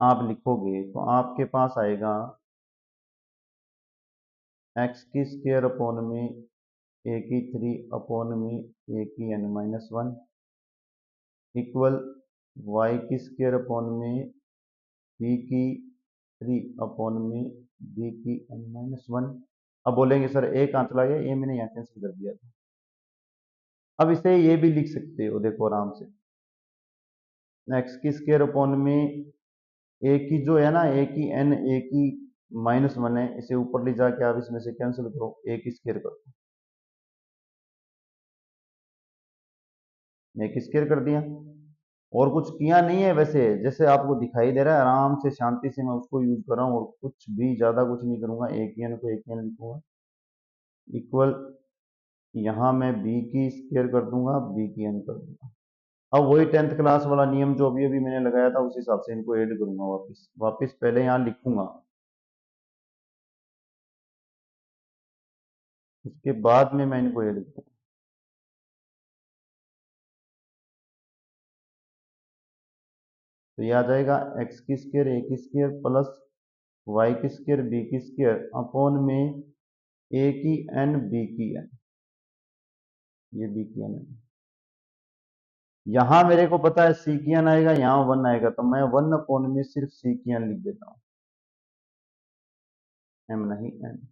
A: आप लिखोगे तो आपके पास आएगा एक्स की स्क्वायर अपॉन में ए की 3 अपॉन में ए की n-1 इक्वल वाई की स्क्वायर अपॉन में बी की 3 अपॉन में बी की n-1। अब बोलेंगे सर ए कहाँ चला गया, ए मैंने यहाँ कैंसिल कर दिया था। अब इसे ये भी लिख सकते हो, देखो आराम से, एक्स की स्क्वायर अपॉन में ए की जो है ना, ए की n, ए की -1 है, इसे ऊपर ले जाके आप इसमें से कैंसिल करो, ए की स्क्वायर कर दो, ए की स्क्वायर कर दिया। और कुछ किया नहीं है, वैसे जैसे आपको दिखाई दे रहा है, आराम से शांति से मैं उसको यूज कर रहा हूँ, और कुछ भी ज्यादा कुछ नहीं करूंगा। ए की n को ए की n लिखूंगा इक्वल, यहाँ मैं बी की स्क्वायर कर दूंगा, बी की n कर दूंगा। अब वही 10th क्लास वाला नियम जो अभी अभी मैंने लगाया था, उस हिसाब से इनको ऐड करूंगा, वापस वापस पहले यहाँ लिखूंगा, उसके बाद में मैं इनको ऐड करूंगा। तो ये आ जाएगा एक्स की स्क्वायर ए की स्क्वायर प्लस वाई की स्क्वायर बी की स्क्वायर अपॉन में ए की n बी की n, ये बी की n है। यहां मेरे को पता है सी की एन आएगा, यहाँ 1 आएगा, तो मैं 1 अपॉन में सिर्फ सी की एन लिख देता हूँ, एम नहीं एन।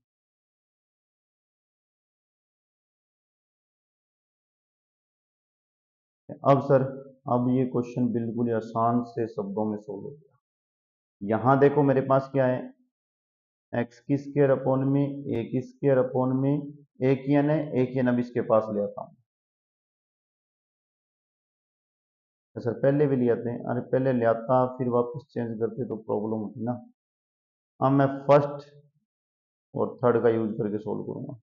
A: अब सर, अब ये क्वेश्चन बिल्कुल ही आसान से शब्दों में सोल्व हो गया। यहां देखो मेरे पास क्या है, एक्स की स्क्वायर अपॉन में ए की स्क्वायर अपॉन में ए की एन है, ए की एन अब इसके पास ले आता हूँ। तो सर पहले भी ले आते हैं, अरे पहले ले आता फिर वापस चेंज करते तो प्रॉब्लम होती ना। अब मैं फर्स्ट और थर्ड का यूज करके सोल्व करूंगा।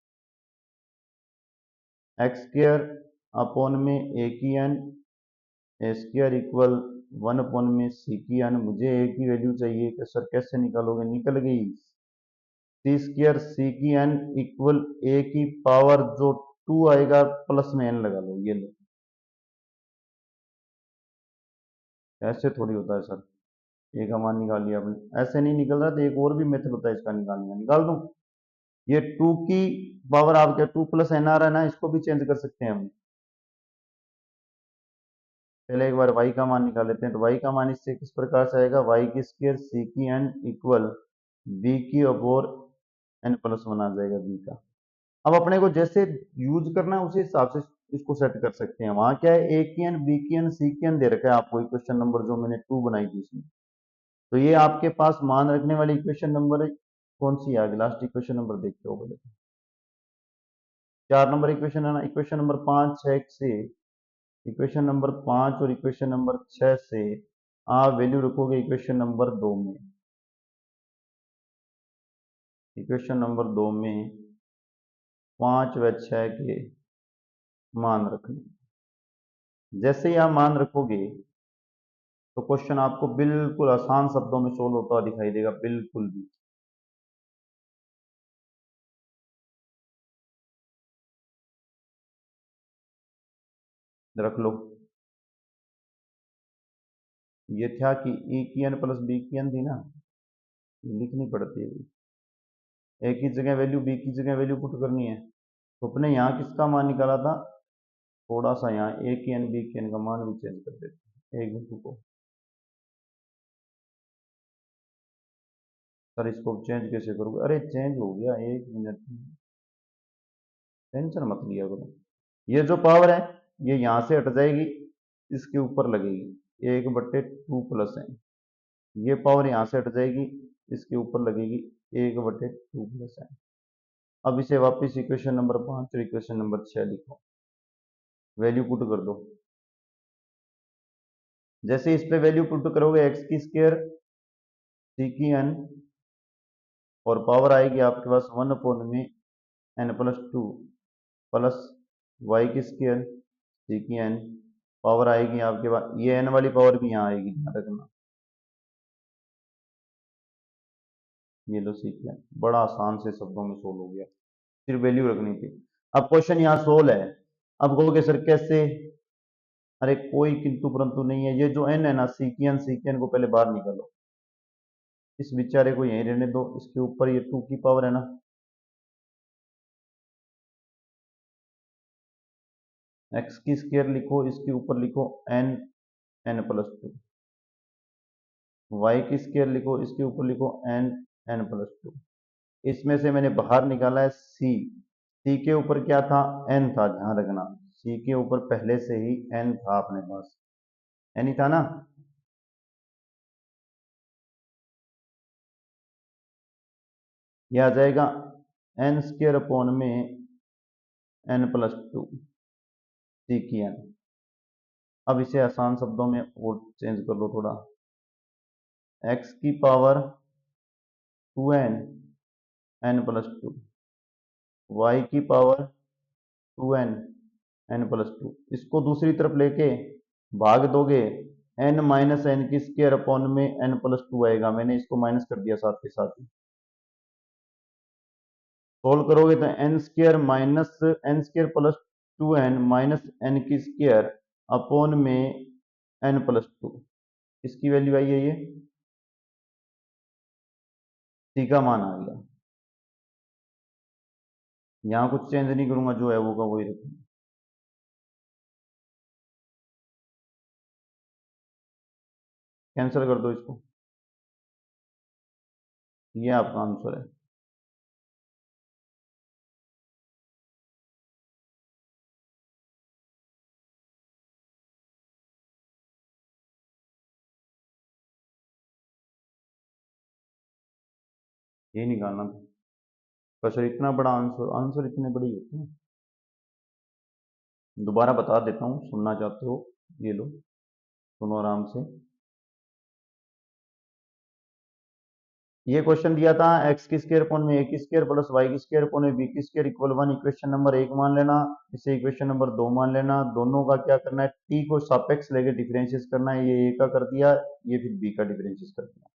A: एक्स स्क्वायर अपॉन में ए की N A square equal 1 upon में सी की एन। मुझे ए की वैल्यू चाहिए, कि सर कैसे निकालोगे, निकल गई, सी स्क्वायर सी की एन इक्वल ए की पावर जो 2 आएगा प्लस में एन लगा लो, ये लो। ऐसे थोड़ी होता है सर, ए का मान निकाल लिया आपने, ऐसे नहीं निकल रहा, तो एक और भी मेथड होता है इसका निकालने का, निकाल दूं। ये 2 की पावर आपके 2 प्लस एन आ रहा है ना, इसको भी चेंज कर सकते हैं हम। पहले एक बार y का मान निकाल लेते हैं, तो y का मान इससे किस प्रकार से आएगा, y की स्क्वायर सी की एन इक्वल बी की अपोर n+1 आ जाएगा b का। अब अपने को जैसे यूज करना है उसी हिसाब से इसको सेट कर सकते हैं। वहां क्या है, ए की एन बी की एन सी की एन दे रखा है आपको, इक्वेशन नंबर जो मैंने 2 बनाई थी इसमें। तो ये आपके पास मान रखने वाली इक्वेशन नंबर कौन सी आ गई, लास्ट इक्वेशन नंबर देखते हो बोले, 4 नंबर इक्वेशन है ना। इक्वेशन नंबर 5 6 से, इक्वेशन नंबर 5 और इक्वेशन नंबर 6 से आप वैल्यू रखोगे इक्वेशन नंबर 2 में। इक्वेशन नंबर 2 में 5 व 6 के मान रखने, जैसे ही आप मान रखोगे तो क्वेश्चन आपको बिल्कुल आसान शब्दों में सोल्व होता हुआ दिखाई देगा, बिल्कुल भी। रख लो, ये था कि ए की एन प्लस बी की एन थी ना, ये लिखनी पड़ती है, ए की जगह वैल्यू बी की जगह वैल्यू पुट करनी है। तो अपने यहाँ किसका मान निकाला था, थोड़ा सा यहाँ ए की एन बी की एन का मान भी चेंज कर देते हैं, एक बिंदु को। सर इसको चेंज कैसे करोगे? अरे चेंज हो गया, 1 मिनट, टेंशन मत लिया करो। ये जो पावर है ये यहाँ से हट जाएगी, इसके ऊपर लगेगी 1/2 + n। ये पावर यहाँ से हट जाएगी, इसके ऊपर लगेगी 1/2 + n। अब इसे वापस इक्वेशन नंबर 5 और इक्वेशन नंबर 6 लिखो, वैल्यू पुट कर दो। जैसे इस पे वैल्यू पुट करोगे एक्स की स्क्वायर सी की एन, और पावर आएगी आपके पास 1/n+2 प्लस वाई की स्क्वायर सी की एन, पावर आएगी आपके पास, ये एन वाली पावर भी यहाँ आएगी, ध्यान रखना। ये लो सी की एन, बड़ा आसान से शब्दों में सोल्व हो गया, सिर्फ वैल्यू रखनी थी। अब क्वेश्चन यहाँ सोल्व है। अब कहोगे सर कैसे? अरे कोई किंतु परंतु नहीं है, ये जो एन है ना, सी की एन को पहले बाहर निकालो, इस बेचारे को यहीं रहने दो, इसके ऊपर ये 2 की पावर है ना, एक्स की स्क्वायर लिखो, इसके ऊपर लिखो n+2, वाई की स्क्वायर लिखो, इसके ऊपर लिखो n+2। इसमें से मैंने बाहर निकाला है सी के ऊपर क्या था? n था, ध्यान रखना, सी के ऊपर पहले से ही n था अपने पास, n ही था ना। यह आ जाएगा n² n+2 सी की n। अब इसे आसान शब्दों में और चेंज कर लो थोड़ा, x की पावर 2n n+2, y की पावर 2n n+2, इसको दूसरी तरफ लेके भाग दोगे, n - n की स्क्वायर अपॉन में n+2 आएगा, मैंने इसको माइनस कर दिया साथ के साथ ही। सोल्व करोगे तो n² + 2n - n की स्क्वायर अपॉन में n+2, इसकी वैल्यू आई है, ये सी का मान आ गया। यहाँ कुछ चेंज नहीं करूंगा, जो है वो का वही रखूंगा। कैंसिल कर दो इसको, ये आपका आंसर है। ये निकालना था। पर सर इतना बड़ा आंसर, आंसर इतने बड़े ही होते हैं। दोबारा बता देता हूँ, सुनना चाहते हो? ये लो, सुनो आराम से। ये क्वेश्चन दिया था एक्स की स्क्वायर अपॉन में ए की स्क्वायर प्लस वाई की स्क्वायर अपॉन में बी की स्क्वायर इक्वल 1, इक्वेशन नंबर 1 मान लेना, इसे इक्वेशन नंबर 2 मान लेना। दोनों का क्या करना है? टी को सापेक्ष लेके डिफरेंशिएट करना है। ये ए का कर दिया, ये फिर बी का डिफरेंशिएट कर दिया।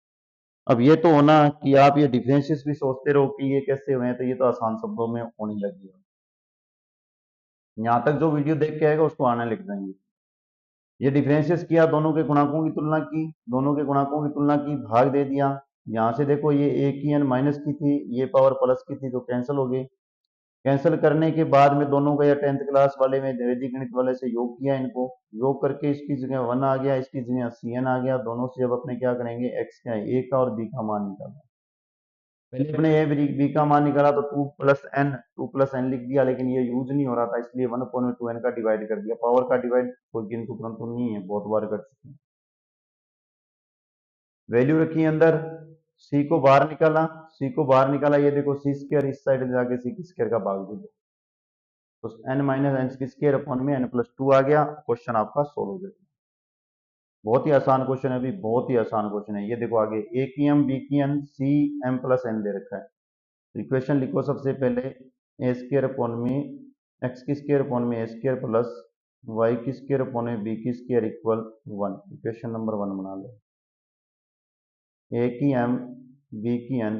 A: अब ये तो होना कि आप ये डिफरेंशिएट भी सोचते रहो कि ये कैसे हुए हैं, तो ये तो आसान शब्दों में होने लगी है। यहाँ तक जो वीडियो देख के आएगा उसको आने लिख देंगे। ये डिफरेंशिएट किया, दोनों के गुणाकों की तुलना की, दोनों के गुणाकों की तुलना की, भाग दे दिया। यहाँ से देखो ये ए की एन माइनस की थी, ये पावर प्लस की थी, तो कैंसिल हो गई। कैंसिल करने के बाद में दोनों का या 10th क्लास वाले में वैदिक गणित वाले से योग किया, इनको योग करके इसकी जगह 1 आ गया, इसकी जगह सी एन आ गया। दोनों से अब अपने क्या करेंगे, एक्स का ए का और बी का मान निकालना। पहले अपने ए बी का मान निकाला तो 2 + n लिख दिया, लेकिन ये यूज नहीं हो रहा था, इसलिए 1/2n का डिवाइड कर दिया। पावर का डिवाइड कोई किंतु परंतु नहीं है, बहुत बार कर चुके हैं। वैल्यू रखी अंदर, सी को बाहर निकाला, सी को बाहर निकाला, ये देखो सी स्क्वायर इस साइड जाके सी की स्क्वायर का भाग दे दो, तो n - n की स्क्वायर अपॉन में n+2 आ गया। क्वेश्चन आपका सोल्व हो गया। बहुत ही आसान क्वेश्चन है, अभी बहुत ही आसान क्वेश्चन है। ये देखो आगे ए की एम बी की एन सी m+n दे रखा है। इक्वेशन लिखो सबसे पहले, ए स्क्वायर अपॉन में एक्स की स्क्वायर अपॉन में ए स्क्वायर प्लस वाई की स्क्वायर अपॉन में बी की स्क्वायर इक्वल 1। इक्वेशन नंबर 1 बना लो। ए की एम बी की एन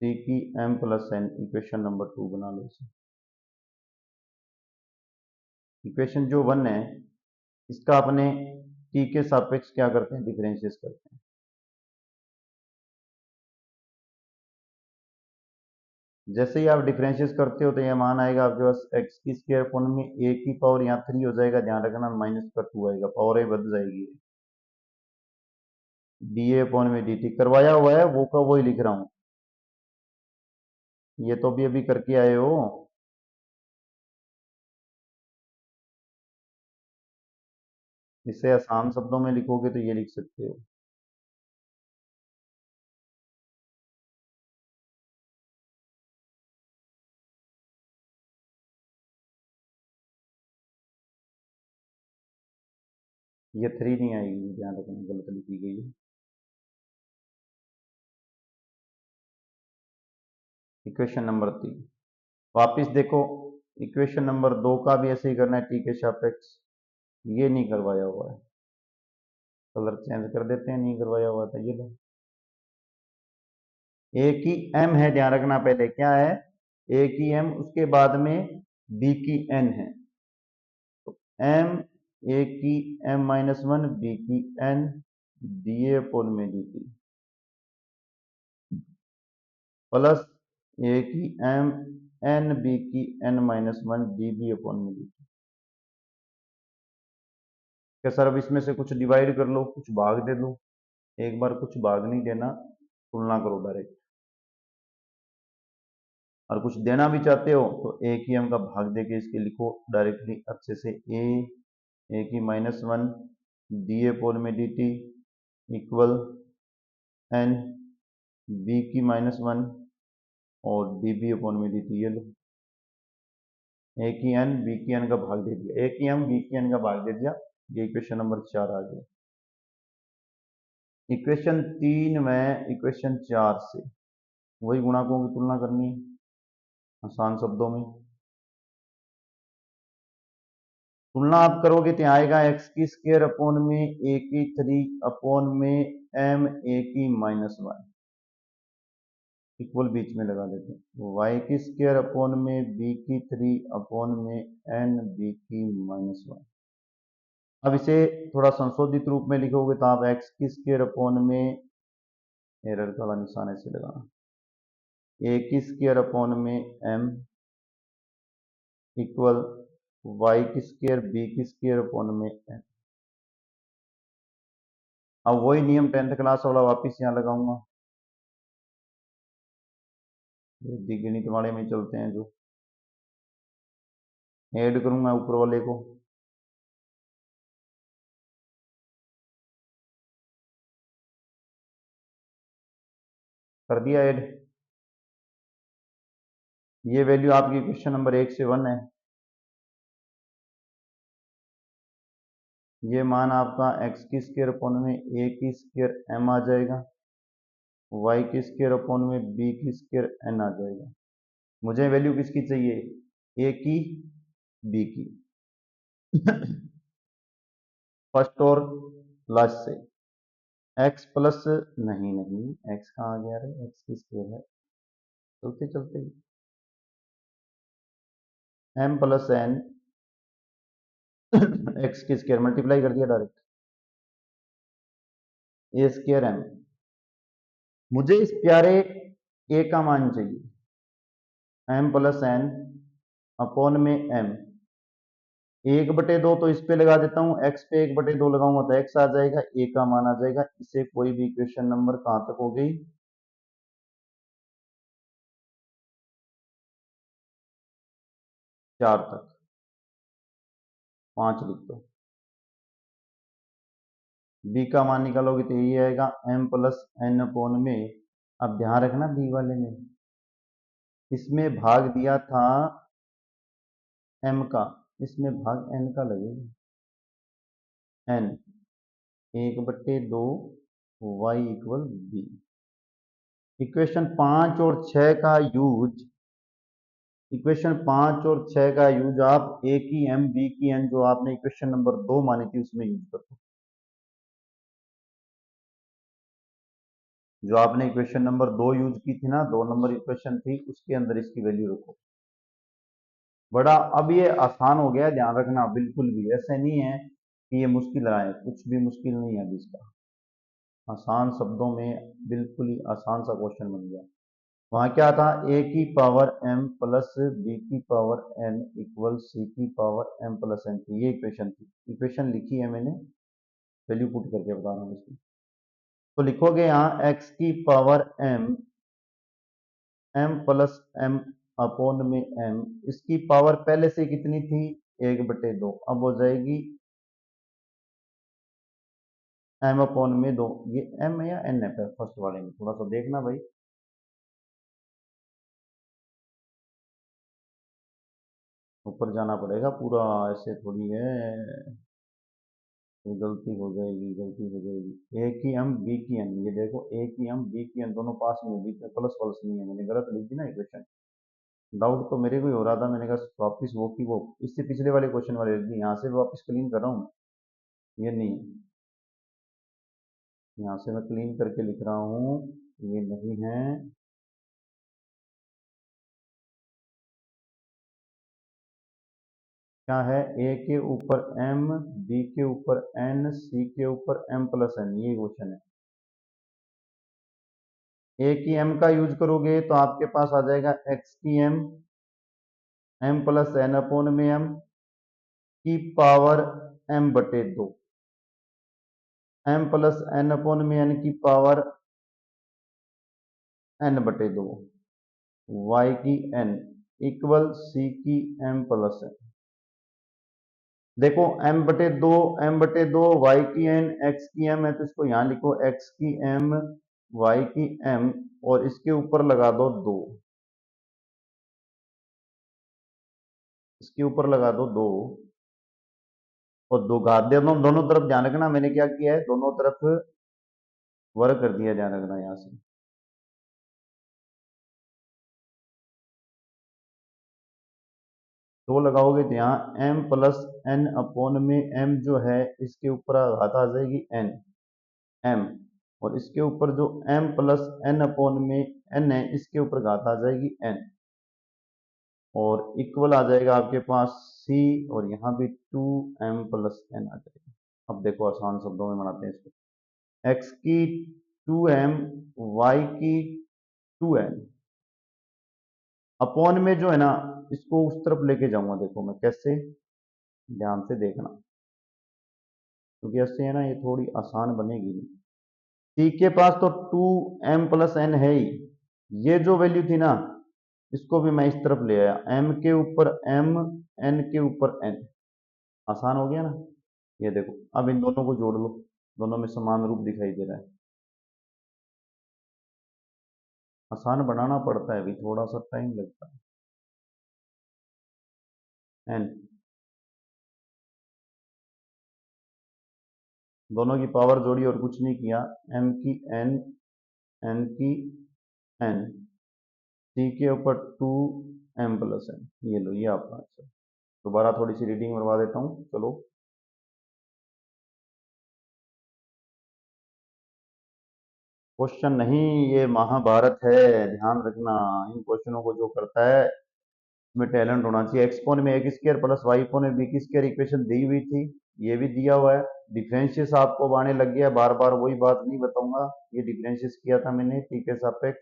A: सी की m+n, इक्वेशन नंबर 2 बना लो इसे। इक्वेशन जो 1 है इसका अपने टी के सापेक्ष क्या करते हैं, डिफरेंशिएट करते हैं। जैसे ही आप डिफरेंशिएट करते हो तो ये मान आएगा आपके पास एक्स की स्क्वायर अपॉन में ए की पावर यहाँ 3 हो जाएगा, ध्यान रखना, माइनस का 2 आएगा, पावर ए बढ़ जाएगी। डी ए अपॉन में डी टी करवाया हुआ है, वो का वही लिख रहा हूं। ये तो भी अभी करके आए हो। इसे आसान शब्दों में लिखोगे तो ये लिख सकते हो। ये थ्री नहीं आएगी, ध्यान रखना, गलत लिखी गई है। इक्वेशन नंबर 3 वापिस देखो। इक्वेशन नंबर 2 का भी ऐसे ही करना है, टी के सापेक्ष। ये नहीं करवाया हुआ है, कलर चेंज कर देते हैं, नहीं करवाया हुआ था। ये लो, ए की एम है, ध्यान रखना, पहले क्या है, ए की एम, उसके बाद में बी की एन है। तो एम, ए की एम माइनस वन, बी की एन, डी ए अपोन में डी टी, प्लस ए की एम एन बी की n minus one d b upon में डी टी। क्या सर अब इसमें से कुछ डिवाइड कर लो, कुछ भाग दे दो? एक बार कुछ भाग नहीं देना, तुलना करो डायरेक्ट। और कुछ देना भी चाहते हो तो ए की एम का भाग देके इसके लिखो डायरेक्टली अच्छे से। ए की माइनस वन डी ए पोल में d t equal n b की माइनस वन और डी बी अपोन में डी टी। ये लो, ए की एन बी की एन का भाग दे दिया, ए की एम बी की एन का भाग दे दिया। ये इक्वेशन नंबर 4 आ गया। इक्वेशन 3 में इक्वेशन 4 से वही गुणाकों की तुलना करनी है आसान शब्दों में। तुलना आप करोगे तो आएगा एक्स की स्क्वायर अपोन में ए की थ्री अपोन में एम ए की माइनस वन, इक्वल बीच में लगा देते हैं। वाई की स्क्वायर अपोन में बी की थ्री अपोन में एन बी की माइनस वन। अब इसे थोड़ा संशोधित रूप में लिखोगे तो आप एक्स की स्क्वायर अपोन में, एरर का वाला निशान ऐसे लगाना, ए की स्क्वायर अपोन में एम इक्वल वाई की स्क्वायर बी की स्क्वायर अपोन में एन। अब वही नियम 10th क्लास वाला वापिस यहाँ लगाऊंगा, गणित वाले में चलते हैं, जो ऐड करूंगा ऊपर वाले को। कर दिया ऐड। ये वैल्यू आपकी क्वेश्चन नंबर 1 से 1 है। ये मान आपका एक्स की स्क्वायर अपोन में ए की स्क्वायर एम आ जाएगा, वाई की स्क्वायर अपोन में बी की स्क्वायर एन आ जाएगा। मुझे वैल्यू किसकी चाहिए, ए की बी की फर्स्ट और लास्ट से। एक्स प्लस, नहीं नहीं, एक्स कहाँ आ गया रे, एक्स की स्क्वायर है, चलते चलते एम प्लस एन एक्स की स्क्वायर मल्टीप्लाई कर दिया डायरेक्ट, ए स्क्वायर एम। मुझे इस प्यारे ए का मान चाहिए, एम प्लस एन अपॉन में एम, 1/2 तो इस पे लगा देता हूं, एक्स पे 1/2 लगाऊंगा तो एक्स आ जाएगा, ए का मान आ जाएगा। इसे कोई भी इक्वेशन नंबर कहां तक हो गई, 4 तक, 5 लिख दो। बी का मान निकालोगे तो यही आएगा, एम प्लस एन अपॉन में। अब ध्यान रखना बी वाले में, इसमें भाग दिया था एम का, इसमें भाग एन का लगेगा, n 1/2 y equal b. Equation 5 और 6 का यूज, इक्वेशन 5 और 6 का यूज आप ए की एम बी की एन जो आपने इक्वेशन नंबर 2 मानी थी उसमें यूज करो। जो आपने इक्वेशन नंबर 2 यूज की थी ना, 2 नंबर इक्वेशन थी, उसके अंदर इसकी वैल्यू रखो। बड़ा अब ये आसान हो गया, ध्यान रखना, बिल्कुल भी ऐसे नहीं है कि ये मुश्किल रहा है, कुछ भी मुश्किल नहीं है अभी इसका। आसान शब्दों में बिल्कुल ही आसान सा क्वेश्चन बन गया। वहां क्या था, ए की पावर एम प्लस बी की पावर एन इक्वल सी की पावर एम प्लस एन थी, ये इक्वेशन थी। इक्वेशन लिखी है मैंने, वैल्यू पुट करके बता रहा हूँ इसकी। तो लिखोगे यहाँ x की power m plus m upon में m, इसकी पावर पहले से कितनी थी 1/2, अब हो जाएगी m अपॉन में 2। ये m है या n है फर्स्ट वाले में, थोड़ा सा देखना भाई। ऊपर जाना पड़ेगा पूरा, ऐसे थोड़ी है, ये गलती हो जाएगी, गलती हो जाएगी। ए की एम बी की एन, ये देखो ए की एम बी की एन दोनों पास में, बीच में प्लस प्लस नहीं है, मैंने गलत लिख दी ना इक्वेशन। डाउट तो मेरे को ही हो रहा था, मैंने कहा वापिस वो की वो इससे पिछले वाले क्वेश्चन वाले लिख दी, यहाँ से वापस क्लीन कर रहा हूँ। ये नहीं, यहाँ से मैं क्लीन करके लिख रहा हूँ, ये नहीं है। क्या है, ए के ऊपर एम, बी के ऊपर एन, सी के ऊपर एम प्लस एन, ये क्वेश्चन है। ए की एम का यूज करोगे तो आपके पास आ जाएगा एक्स की एम प्लस एन अपॉन में एम की power m/2, m plus n upon में एन की पावर n/2, y की n इक्वल c की m प्लस एन। देखो m/2, m/2 y की n, x की m है, तो इसको यहां लिखो x की m, y की m, और इसके ऊपर लगा दो 2, इसके ऊपर लगा दो 2, और दो घात दे दो दोनों तरफ। ध्यान रखना मैंने क्या किया है, दोनों तरफ वर्ग कर दिया, ध्यान रखना यहां से। दो लगाओगे तो यहाँ m प्लस एन अपॉन में m जो है, इसके ऊपर घात आ जाएगी n, m, और इसके ऊपर जो m प्लस एन अपॉन में n है, इसके ऊपर घात आ जाएगी n, और इक्वल आ जाएगा आपके पास c, और यहाँ भी 2m प्लस n आ जाएगा। अब देखो आसान शब्दों में बनाते हैं इसको, x की 2m, y की 2n अपॉन में जो है ना, इसको उस तरफ लेके जाऊंगा, देखो मैं कैसे, ध्यान से देखना, क्योंकि ऐसे है ना ये थोड़ी आसान बनेगी नहीं। सी के पास तो 2m प्लस एन है ही, ये जो वैल्यू थी ना, इसको भी मैं इस तरफ ले आया, m के ऊपर m, n के ऊपर n, आसान हो गया ना। ये देखो अब इन दोनों को जोड़ लो, दोनों में समान रूप दिखाई दे रहा है। आसान बनाना पड़ता है अभी, थोड़ा सा टाइम लगता है। n दोनों की पावर जोड़ी और कुछ नहीं किया, m की n, n की n, c के ऊपर 2m प्लस n, ये लो ये आपका आंसर। दोबारा थोड़ी सी रीडिंग करवा देता हूँ, चलो। क्वेश्चन नहीं, ये महाभारत है, ध्यान रखना। इन क्वेश्चनों को जो करता है उसमें टैलेंट होना चाहिए। एक्सपोन में एक्स स्क्वायर प्लस वाई पोन में बी की स्क्वायर इक्वेशन दी हुई थी, ये भी दिया हुआ है। डिफरेंशियस आपको अब आने लग गया, बार बार वही बात नहीं बताऊंगा। ये डिफरेंशियस किया था मैंने टी के सापेक्ष,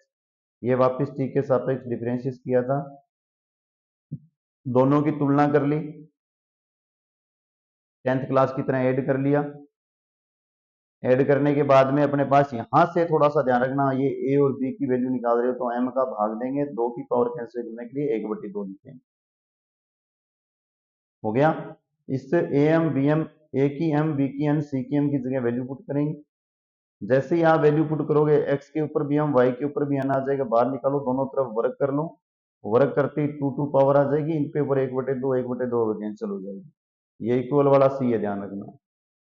A: ये वापस टी के सापेक्ष डिफरेंशियस किया था, दोनों की तुलना कर ली, 10th क्लास की तरह ऐड कर लिया। ऐड करने के बाद में अपने पास यहां से थोड़ा सा ध्यान रखना, ये ए और बी की वैल्यू निकाल रहे हो तो एम का भाग देंगे, 2 की पावर कैंसिल करने के लिए 1/2 लिखेंगे। हो गया। इससे A M B M, a की एम बी की एन सी की एम की जगह वैल्यू पुट करेंगे। जैसे ही आप वैल्यू पुट करोगे, एक्स के ऊपर भी एम, वाई के ऊपर भी एन आ जाएगा, बाहर निकालो, दोनों तरफ वर्क कर लो, वर्क करते ही 2 पावर आ जाएगी, इनके ऊपर 1/2 1/2 कैंसिल हो जाएगी। ये इक्वल वाला सी है, ध्यान रखना।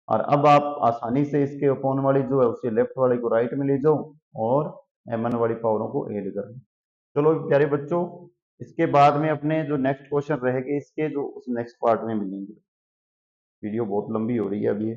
A: और अब आप आसानी से इसके अपोन वाली जो है उसे लेफ्ट वाले को राइट में ले जाओ, और एम एन वाली पावरों को ऐड कर लो। चलो प्यारे बच्चों, इसके बाद में अपने जो नेक्स्ट क्वेश्चन रहेंगे, इसके जो उस नेक्स्ट पार्ट में मिलेंगे। वीडियो बहुत लंबी हो रही है अभी।